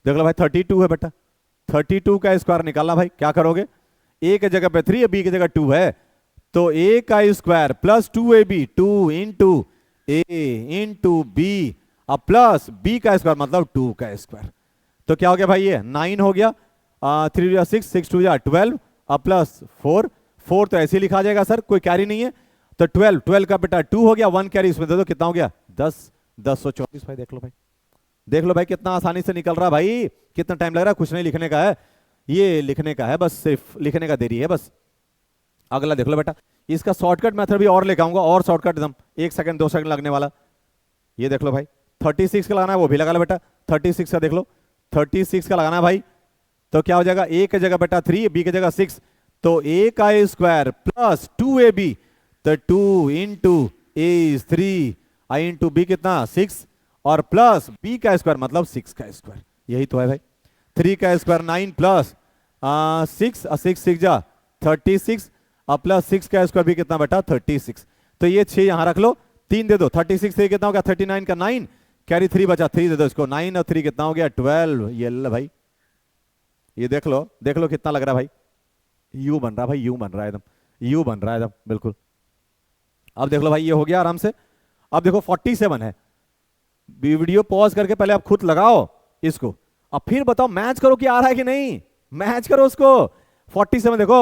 देख लो भाई, 32 है बेटा। 32 का स्क्वायर निकालना भाई, क्या करोगे? a के जगह पे 3 है, b की जगह 2 है, तो a का square plus 2ab, 2 × a × b अब प्लस b का स्क्वायर मतलब 2 का स्क्वायर। तो क्या हो गया भाई? ये 9 हो गया, 3 × 6 6 2 12 अब प्लस 4 4 तो ऐसे ही लिखा जाएगा सर, कोई कैरी नहीं है, तो 12 का बेटा 2 हो गया, 1 कैरी इसमें दे दो, कितना हो गया? 10 1024 भाई। देख लो भाई, देख लो भाई, कितना आसानी से निकल रहा है भाई। कितना टाइम लग रहा है? कुछ नहीं लिखने का है, ये लिखने का है बस, सिर्फ लिखने का देरी है बस। अगला देख लो बेटा, इसका शॉर्टकट मेथड भी और लेकर आऊंगा, और शॉर्टकट एकदम 1 सेकंड 2 सेकंड लगने वाला। ये देख लो भाई, 36 का लगाना है, वो भी लगा लो बेटा। 36 का देख लो, 36 का लगाना है भाई, तो क्या हो जाएगा? a की जगह बेटा 3, b की जगह 6, तो a का स्क्वायर प्लस 2ab, तो 2 × a इज 3, i × b कितना? 6 और प्लस बी का स्क्वायर मतलब 6 का स्क्वायर, यही तो है भाई। 3 का स्क्वायर 9 प्लस 6, 6 जा 36 और प्लस 6 का स्क्वायर भी कितना बेटा 36। तो ये 6 यहां रख लो, 3 दे दो, 36 से कितना हो गया 39 का 9, कैरी 3 बचा, 3 दे दो इसको, 9 और 3 कितना हो गया 12। ये ले भाई, ये देख लो कितना लग रहा है भाई, यू बन रहा है भाई, यू बन रहा है एकदम, यू बन रहा है एकदम बिल्कुल। अब देख लो भाई ये हो गया आराम से। अब देखो 47 है, वीडियो पॉज करके पहले आप खुद लगाओ इसको, अब फिर बताओ मैच करो कि आ रहा है कि नहीं, मैच करो उसको। 47 देखो,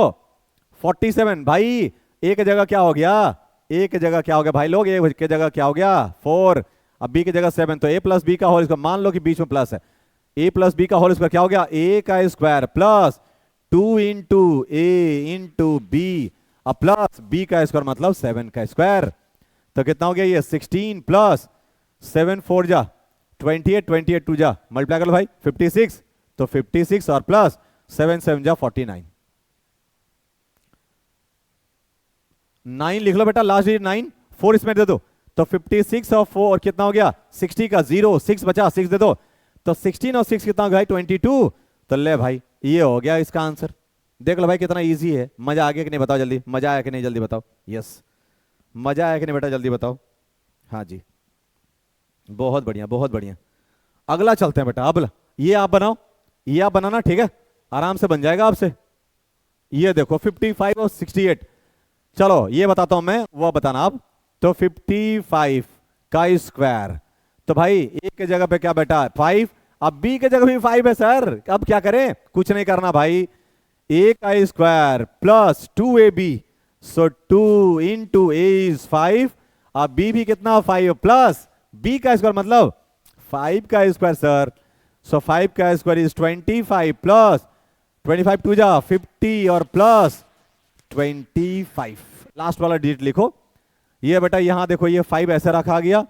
47 भाई एक जगह क्या हो गया, एक जगह क्या हो गया भाई लोग, ए की जगह क्या हो गया 4, अब बी की जगह 7, तो ए प्लस बी का होल स्क्वायर, मान लो कि बीच में प्लस है, ए प्लस बी का होल स्क्वायर क्या हो गया ए का स्क्वायर प्लस 2 इंटू ए इंटू बी और प्लस बी का स्क्वायर मतलब 7 का स्क्वायर। तो कितना हो गया ये 16 प्लस 7 4 जा 28, 28 2 जा मल्टीप्लाई कर लो भाई 56, तो 56 और प्लस 7 7 जा 49, 9 लिख लो बेटा, लास्ट डिजिट 9, 4 इसमें दे दो, तो 56 और 4 और कितना हो गया 60 का 0, 6 बचा 6 दे दो, तो 16 और 6 कितना हो गया 22। तो ले भाई ये हो गया इसका आंसर। देख लो भाई कितना इजी है, मजा आ गया कि नहीं बताओ जल्दी, मजा आया कि नहीं जल्दी बताओ, यस मजा आया कि नहीं बेटा जल्दी बताओ, हाँ जी बहुत बढ़िया बहुत बढ़िया। अगला चलते हैं बेटा, अब ये आप बनाओ, ये आप बनाना ठीक है, आराम से बन जाएगा आपसे। ये देखो 55 और 68, चलो ये बताता हूं मैं, वो बताना आप। तो 55 का स्क्वायर, तो भाई ए के जगह पे क्या बेटा 5, अब बी के जगह भी 5 है सर, अब क्या करें, कुछ नहीं करना भाई, ए का square plus 2ab, so 2 into A is 5, अब बी भी कितना 5 प्लस बी का स्क्वायर मतलब 5 का स्क्वायर सर, सो 5 का स्क्वायर इज 25 प्लस 25 2 जा 50 और प्लस 25, लास्ट वाला डिजिट लिखो। ये बेटा यहां देखो ये 5 ऐसे रखा गया,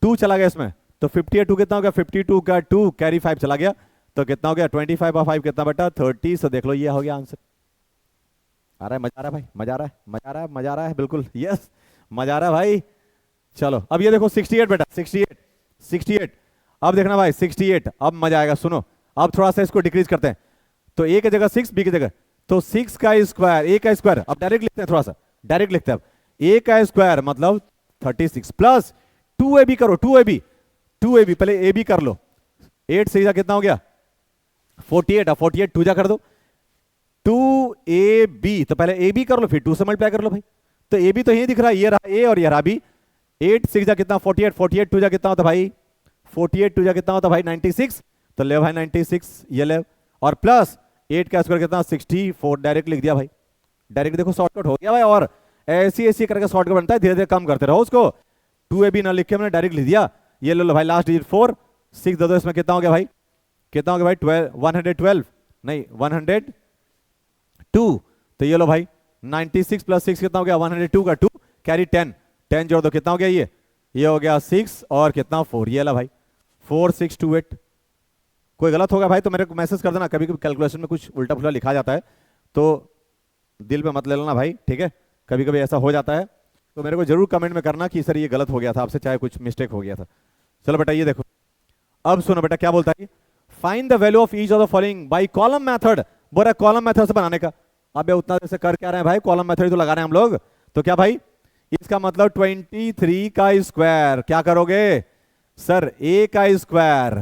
2 चला गया इसमें, तो 52 कितना हो गया 52 का 2 कैरी 5 चला गया, तो कितना हो गया 25 और 5 कितना बेटा 30। सो देख लो ये हो गया आंसर। आ रहा है मजा आ रहा है भाई, मजा आ रहा है, मजा आ रहा है, मजा आ रहा है बिल्कुल, यस मजा आ रहा है भाई। चलो अब ये देखो 68 बेटा 68, अब देखना भाई 68, अब मजा आएगा सुनो। अब थोड़ा सा इसको डिक्रीज करते हैं, तो ए की जगह 6 बी की जगह, तो 6 का स्क्वायर ए का स्क्वायर, अब डायरेक्ट लिखते हैं, थोड़ा सा डायरेक्ट लिखते हैं, अब ए का स्क्वायर मतलब 36 प्लस 2ab करो, 2ab पहले ए बी कर लो, 8 से कितना हो गया 48, अब 48 2 जा कर दो, 2ab, तो पहले ए बी कर लो फिर 2 से मल्टीप्लाई कर लो भाई, तो ए बी तो यही दिख रहा है, ये रहा ए और ये रहा बी, 8 6 जा कितना 48, 48 2 जा कितना होता भाई 48 2 जा कितना होता भाई 96, तो ले भाई 96 ये ले, और प्लस 8 का स्क्वायर कितना 64, डायरेक्ट लिख दिया भाई, डायरेक्ट देखो शॉर्टकट हो गया भाई, और ऐसी करके शॉर्टकट बनता है, धीरे धीरे कम करते रहो उसको, 2ab ना लिख के मैंने डायरेक्ट लिख दिया। ये ले लो भाई लास्ट डिजिट 4, 6 दे दो, इसमें कितना हो गया भाई, कितना हो गया भाई 112 नहीं 102, तो ये लो भाई 96 प्लस 6 कितना हो गया 102 का 2 कैरी 10, 10 जोड़ दो कितना हो गया ये हो गया 6 और कितना 4, ये ला भाई 4628। कोई गलत होगा भाई तो मेरे को मैसेज कर देना, कभी कभी कैलकुलेशन में कुछ उल्टा पुल्टा लिखा जाता है तो दिल पे मत ले लेना भाई, ठीक है, कभी कभी ऐसा हो जाता है, तो मेरे को जरूर कमेंट में करना कि सर ये गलत हो गया था आपसे, चाहे कुछ मिस्टेक हो गया था। चलो बेटा ये देखो, अब सुनो बेटा क्या बोलता है, find the value of each of the following by column method, बोल रहा है कॉलम मेथड से बनाने का। अब उतना जैसे कर क्या रहे हैं भाई, कॉलम मेथड तो लगा रहे हैं हम लोग, तो क्या भाई इसका मतलब 23 का स्क्वायर क्या करोगे सर, ए का square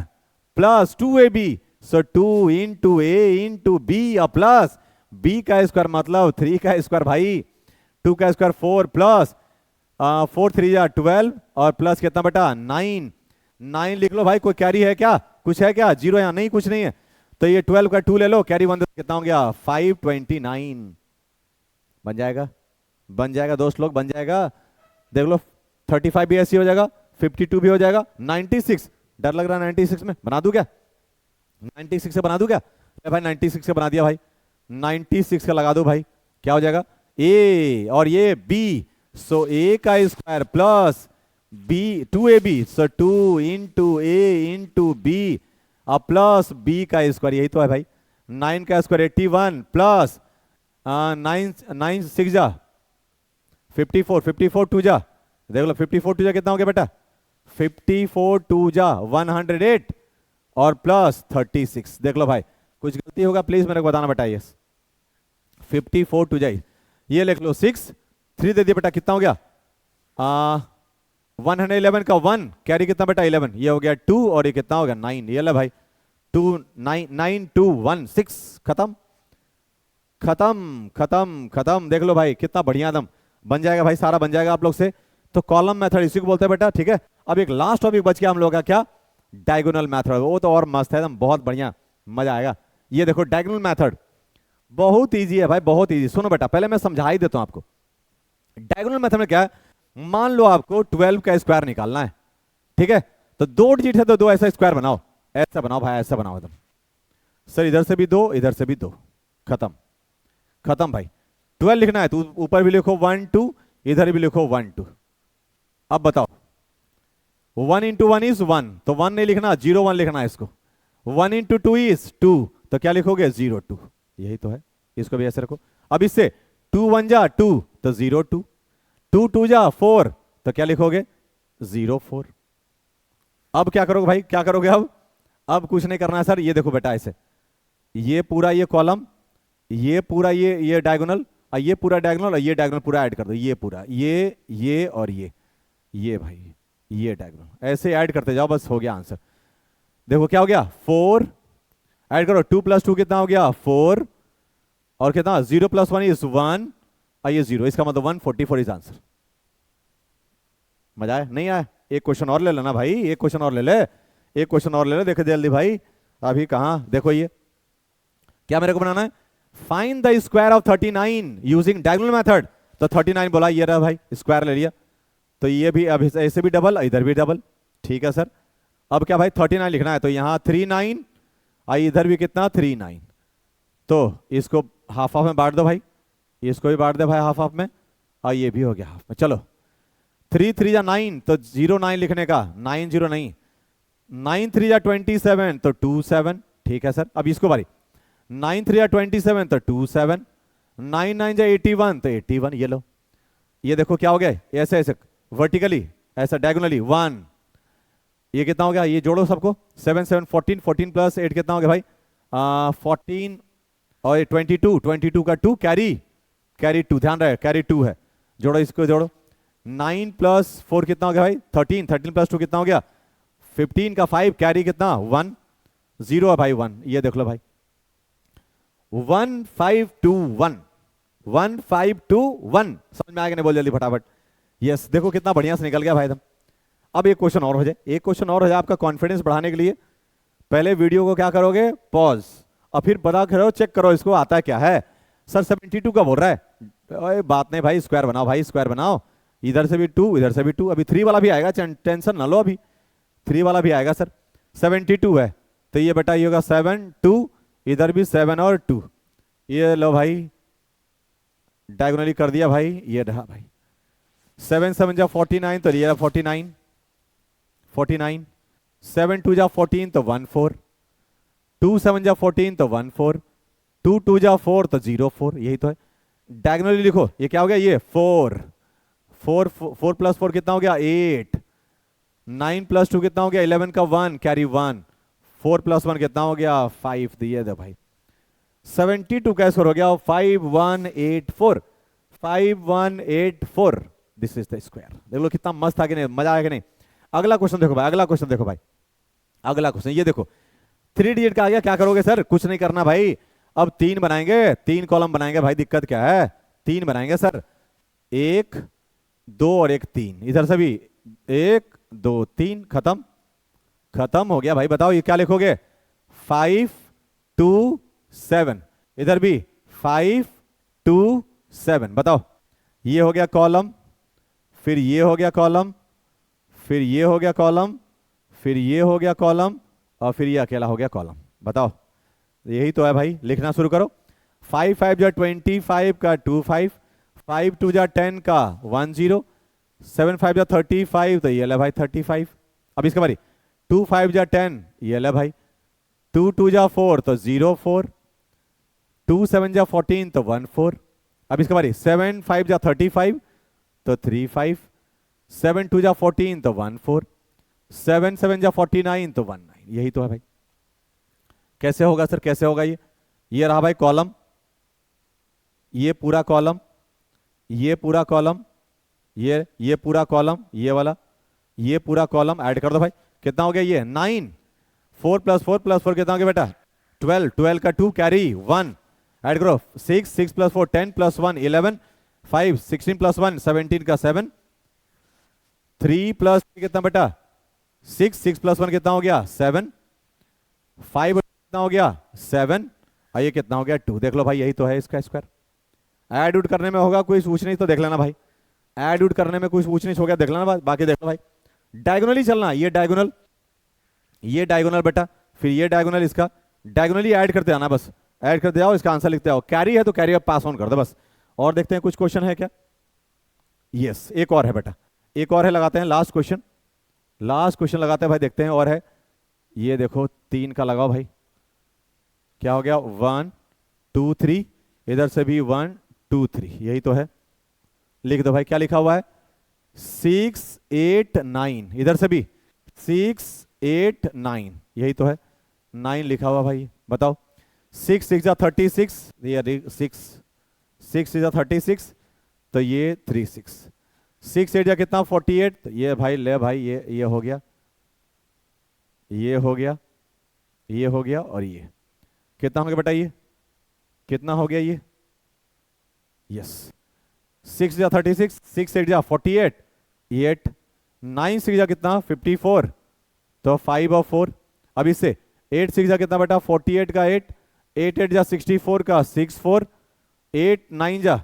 plus 2ab, so 2 into ए इंटू बी प्लस बी का स्क्वायर मतलब 3 का स्क्वायर भाई, 2 का स्क्वायर 4 प्लस 4 3 या 12 और प्लस कितना बेटा 9, 9 लिख लो भाई, कोई कैरी है क्या, कुछ है क्या, 0 या नहीं, कुछ नहीं है, तो ये 12 का 2 ले लो, कैरी 1 कितना हो गया 529, बन जाएगा, बन जाएगा दोस्त लोग, बन जाएगा, देख लो 35 भी ऐसी हो जाएगा, 52 भी हो जाएगा, 96 डर लग रहा है 96 में बना दूं क्या, 96 से बना दूं क्या भाई, 96 से बना दिया भाई, 96 का लगा दो भाई, क्या हो जाएगा ए और ये बी, सो ए का square plus B 2ab, so 2 into ए इंटू बी प्लस बी का स्क्वायर, यही तो है भाई, 9 का स्क्वायर 81 प्लस 9 6 जा 54 54 2 जा, देख लो 54 2 जा कितना हो गया बेटा 54 टू जा 108 और प्लस 36। देख लो भाई, कुछ गलती होगा प्लीज मेरे को बताना बेटा। ये 54 टू जा, ये लिख लो 6, 3 दे दिया बेटा, कितना हो गया 111 का 1 कैरी कितना बेटा 11, ये हो गया 2 और ये कितना हो गया 9। ये ले भाई 2 9 9 2 1 6, खत्म खत्म खत्म खत्म। देख लो भाई कितना बढ़िया एकदम बन जाएगा भाई, सारा बन जाएगा आप लोग से। तो कॉलम मेथड इसी को बोलते हैं बेटा, ठीक है। अब एक लास्ट टॉपिक बच गया हम लोग का, क्या, डायगोनल मेथड। वो तो और मस्त है एकदम, बहुत बढ़िया, मजा आएगा। ये देखो डायगोनल मेथड बहुत इजी है भाई, बहुत इजी। सुनो बेटा, पहले मैं समझा ही देता हूं आपको। डायगोनल मेथड में क्या है, मान लो आपको 12 का स्क्वायर निकालना है, ठीक है। तो 2 डिजिट है तो 2 ऐसा स्क्वायर बनाओ, ऐसा बनाओ भाई, ऐसा बनाओ एकदम। सर इधर से भी 2, इधर से भी 2, खत्म खत्म भाई। 12 लिखना है तो ऊपर भी लिखो 1 2, इधर भी लिखो 1 2। अब बताओ 1 इंटू 1 इज 1, तो 1 नहीं लिखना, 0 1 लिखना है इसको। 1 इंटू 2 इज 2, तो क्या लिखोगे 0 2, यही तो है। इसको भी ऐसे रखो। अब इससे 2 1 जा 2, तो 0 2, 2 2 जा 4, तो क्या लिखोगे 0 4। अब क्या करोगे भाई, क्या करोगे अब कुछ नहीं करना है सर। ये देखो बेटा, ऐसे ये पूरा ये कॉलम, ये पूरा ये डायगोनल, और ये पूरा डायगोनल, और ये डायगोनल पूरा ऐड कर दो। ये पूरा ये और ये भाई ये डायगोनल ऐसे ऐड करते जाओ, बस हो गया आंसर। देखो क्या हो गया 4, ऐड करो 2 + 2 कितना हो गया 4, और कितना 0 + 1 इज 1, और ये 0, इसका मतलब 144 इज आंसर। मजा आया नहीं आया? एक क्वेश्चन और ले लेना भाई, एक क्वेश्चन और ले ले, एक क्वेश्चन और ले ले, देखो जल्दी भाई। अभी कहां, देखो ये क्या मेरे को बनाना है, find the square of 39 using diagonal method. तो 39 बोला, ये रहा भाई, स्क्वायर ले लिया। तो ये भी अब ऐसे भी डबल, इधर भी डबल, ठीक है सर। अब क्या भाई 39 लिखना है, तो यहां 3 9, और इधर भी कितना 3 9। तो इसको हाफ हाफ में बांट दो भाई, इसको भी बांट दे भाई हाफ हाफ में, और ये भी हो गया हाफ में। चलो 3 3 जा 9, तो 0 9 लिखने का, 9 0 नहीं। 9 3 जा 27, तो 2 7, ठीक है सर। अब इसको बारी, 9 3 जा 27, तो 2 7, 9 9 जा 81, तो 81। ये लो, ये देखो क्या हो गया, ऐसे ऐसे वर्टिकली, ऐसा डायगोनली 1, ये कितना हो गया, ये जोड़ो सबको, 7 7 14, 14 + 8 कितना हो गया भाई 14, और 22, 22 का 2 कैरी 2, ध्यान रहे कैरी 2 है, जोड़ो इसको जोड़ो। 9 + 4 कितना हो गया भाई 13, 13 + 2 कितना हो गया 15 का 5, कैरी कितना 1, 0 है भाई 1। ये देख लो भाई 1 5 2 1, 1 5 2 1, समझ में आ गया नहीं, बोल जल्दी फटाफट। यस देखो कितना बढ़िया से निकल गया भाई एकदम। अब एक क्वेश्चन और हो जाए, एक क्वेश्चन और हो जाए आपका कॉन्फिडेंस बढ़ाने के लिए। पहले वीडियो को क्या करोगे, पॉज, और फिर पता करो, चेक करो इसको आता है क्या है। सर 72 का बोल रहा है, बात नहीं भाई, स्क्वायर बनाओ भाई, स्क्वायर बनाओ। इधर से भी 2, इधर से भी 2, अभी 3 वाला भी आएगा, टेंशन ना लो, अभी 3 वाला भी आएगा सर। 72 है, तो ये बेटा ये होगा 7 2, इधर भी 7 और 2, ये लो भाई डायगोनली कर दिया भाई, ये रहा भाई 7 7 जा 49, तो ये रहा 49 49, 7 2 जा 14, तो 1 4, 2 7 जा 14, तो 1 4, 2 2 जा 4, तो 0 4, यही तो है। डायगोनली लिखो, ये क्या हो गया, ये 4 4 4 + 4 कितना हो गया 8, 9 + 2 कितना हो गया 11 का 1, कैरी 1, 4 + 1 कितना हो गया 5, दिए दे भाई। 72 का स्क्वायर हो गया 5184, 5184, दिस इज द स्क्वायर। देख लो कितना मस्त था कि नहीं, मजा आया कि नहीं। अगला क्वेश्चन देखो भाई, अगला क्वेश्चन देखो भाई, अगला क्वेश्चन ये देखो 3 डिजिट का आ गया। क्या करोगे सर, कुछ नहीं करना भाई, अब 3 बनाएंगे, 3 कॉलम बनाएंगे भाई, दिक्कत क्या है, 3 बनाएंगे सर, 1 2 और 1 3, इधर से भी 1 2 3, खत्म खत्म हो गया भाई। बताओ ये क्या लिखोगे 5 2 7, इधर भी 5 2 7, बताओ ये हो गया कॉलम, फिर ये हो गया कॉलम, फिर ये हो गया कॉलम, फिर ये हो गया कॉलम, और फिर ये अकेला हो गया कॉलम। बताओ यही तो है भाई, लिखना शुरू करो। 5 5 जा 25 का 2 5, 5 2 जा 10 का 1 0, 7 5 जा 35, तो ये ले भाई 35। अब इसके बारी 2 5 जा 10, ये ले भाई 2 2 जा 4, तो 0 4, 2 7 जा 14, तो 1 4। अब इसके बारी 7 5 जा 35, तो 3 5, 7 2 जा 14, तो 1 4, 7 7 जा 49 तो 19, यही तो है भाई। कैसे होगा सर, कैसे होगा ये रहा भाई कॉलम, ये पूरा कॉलम, ये पूरा कॉलम, ये पूरा कॉलम, ये वाला, ये पूरा कॉलम ऐड कर दो भाई, कितना हो गया ये 9। 4 + 4 + 4 कितना हो गया बेटा 12, 12 का 2 कैरी 1 ऐड करो, 6 6 + 4 10 + 1 11, 5 16 + 1 17 का 7, 3 + कितना बेटा 6, 6 + 1 कितना हो गया 7, 5 कितना हो गया 7, और ये कितना हो गया 2। देख लो भाई यही तो है इसका स्क्वायर। ऐड उड करने में होगा कोई पूछ नहीं तो देख लेना भाई, ऐड उड करने में कुछ पूछ नहीं हो गया देख लेना, बाकी देख लो भाई। डायगोनली चलना, ये डायगोनल, ये डायगोनल बेटा, फिर ये डायगोनल, इसका डायगोनली ऐड करते आना, बस ऐड करते जाओ, इसका आंसर लिखते आओ। कैरी है तो कैरी अब पास ऑन कर दो बस। और देखते हैं कुछ क्वेश्चन है क्या। यस एक और है बेटा, एक और है, लगाते हैं लास्ट क्वेश्चन, लास्ट क्वेश्चन लगाते हैं भाई, देखते हैं और है। ये देखो 3 का लगाओ भाई, क्या हो गया 1 2 3, इधर से भी 1 2 3, यही तो है। लिख दो भाई, क्या लिखा हुआ है 6 8 9, इधर से भी 6 8 9, यही तो है 9 लिखा हुआ भाई। बताओ 6 6 जा 36, ये 6 6 जा 36, तो ये 3 6, 6 8 जा कितना 48, तो ये भाई ले भाई, ये हो गया, ये हो गया, ये हो गया, और ये कितना हो गया बेटा, ये कितना हो गया ये, यस 6 जा 36, 6 8 जा 48, 8 9 6 जा कितना 54, तो 5 और 4। अब इससे 8 6 जा कितना बेटा 48 का 8, 8 8 जा 64 का 6 4, 8 9 जा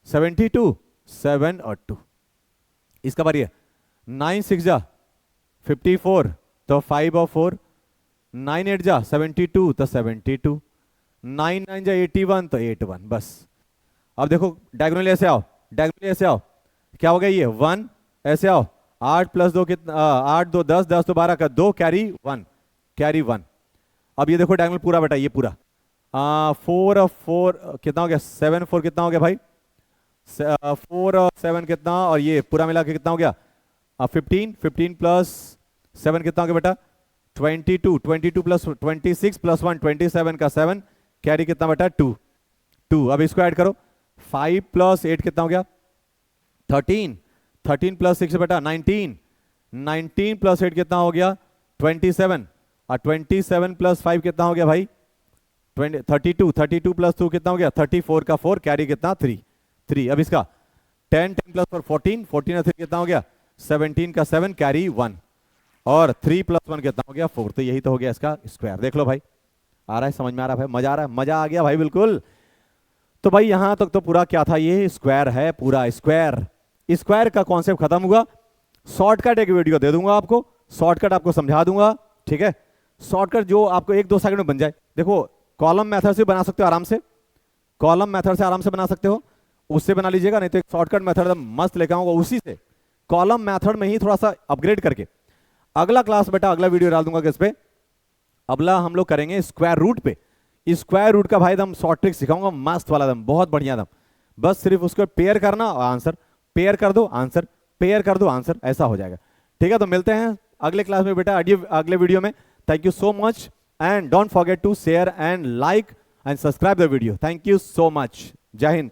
72, 7 और 2। इसका बारी है 9 6 जा 54, तो 5 और 4, 9 8 जा 72, तो 72, 9 9 जा 81, तो 81 बस। अब देखो डायगोनली ऐसे आओ, डायगोनली ऐसे आओ, क्या हो गया ये 1, ऐसे आओ 8 + 2 कितना 8 2 10, 10 2 12 का 2 कैरी 1, कैरी 1। अब ये देखो डायगोनल पूरा बेटा, ये पूरा 4 और 4 कितना हो गया 7 4 कितना हो गया भाई 4 और 7 कितना, और ये पूरा मिला के कितना हो गया 15, 15 + 7 कितना हो गया बेटा 22, 22 + 26 + 1 27 का 7 कैरी कितना बेटा 2 2। अब इसको ऐड करो 5 + 8 कितना हो गया 13, 13 + 6 बेटा 19, 19 + 8 कितना हो गया 27, और 27 + 5 कितना हो गया भाई 32, 32 + 2 कितना हो गया 34 का 4 कैरी कितना 3 3। अब इसका 10 10 + 4 14, 14 और 3 कितना हो गया 17 का 7 कैरी 1, और 3 + 1 कितना हो गया 4। तो यही तो हो गया इसका स्क्वायर। देख लो भाई, आ रहा है समझ में, आ रहा है भाई, मजा आ रहा है, मजा आ गया भाई बिल्कुल। तो भाई यहां तक तो पूरा क्या था, ये स्क्वायर है पूरा स्क्वायर। स्क्वायर का कॉन्सेप्ट खत्म हुआ। शॉर्टकट एक वीडियो दे दूंगा आपको, शॉर्टकट आपको समझा दूंगा, ठीक है। शॉर्टकट जो आपको 1-2 सेकंड में बन जाए। देखो कॉलम मेथड से बना सकते हो आराम से, कॉलम मेथड से आराम से बना सकते हो, उससे बना लीजिएगा, नहीं तो एक शॉर्टकट मेथड मस्त लेकर आऊंगा उसी से, कॉलम मेथड में ही थोड़ा सा अपग्रेड करके। अगला क्लास बेटा, अगला वीडियो डाल दूंगा किस पे, अगला हम लोग करेंगे स्क्वायर रूट पे। स्क्वायर रूट का भाई एकदम शॉर्ट ट्रिक सिखाऊंगा, मस्त वाला एकदम, बहुत बढ़िया एकदम। बस सिर्फ उसको पेयर करना और आंसर, पेयर कर दो आंसर, पेयर कर दो आंसर, ऐसा हो जाएगा। ठीक है, तो मिलते हैं अगले क्लास में बेटा, अगले वीडियो में। Thank you so much and don't forget to share and like and subscribe the video. Thank you so much. जय हिंद।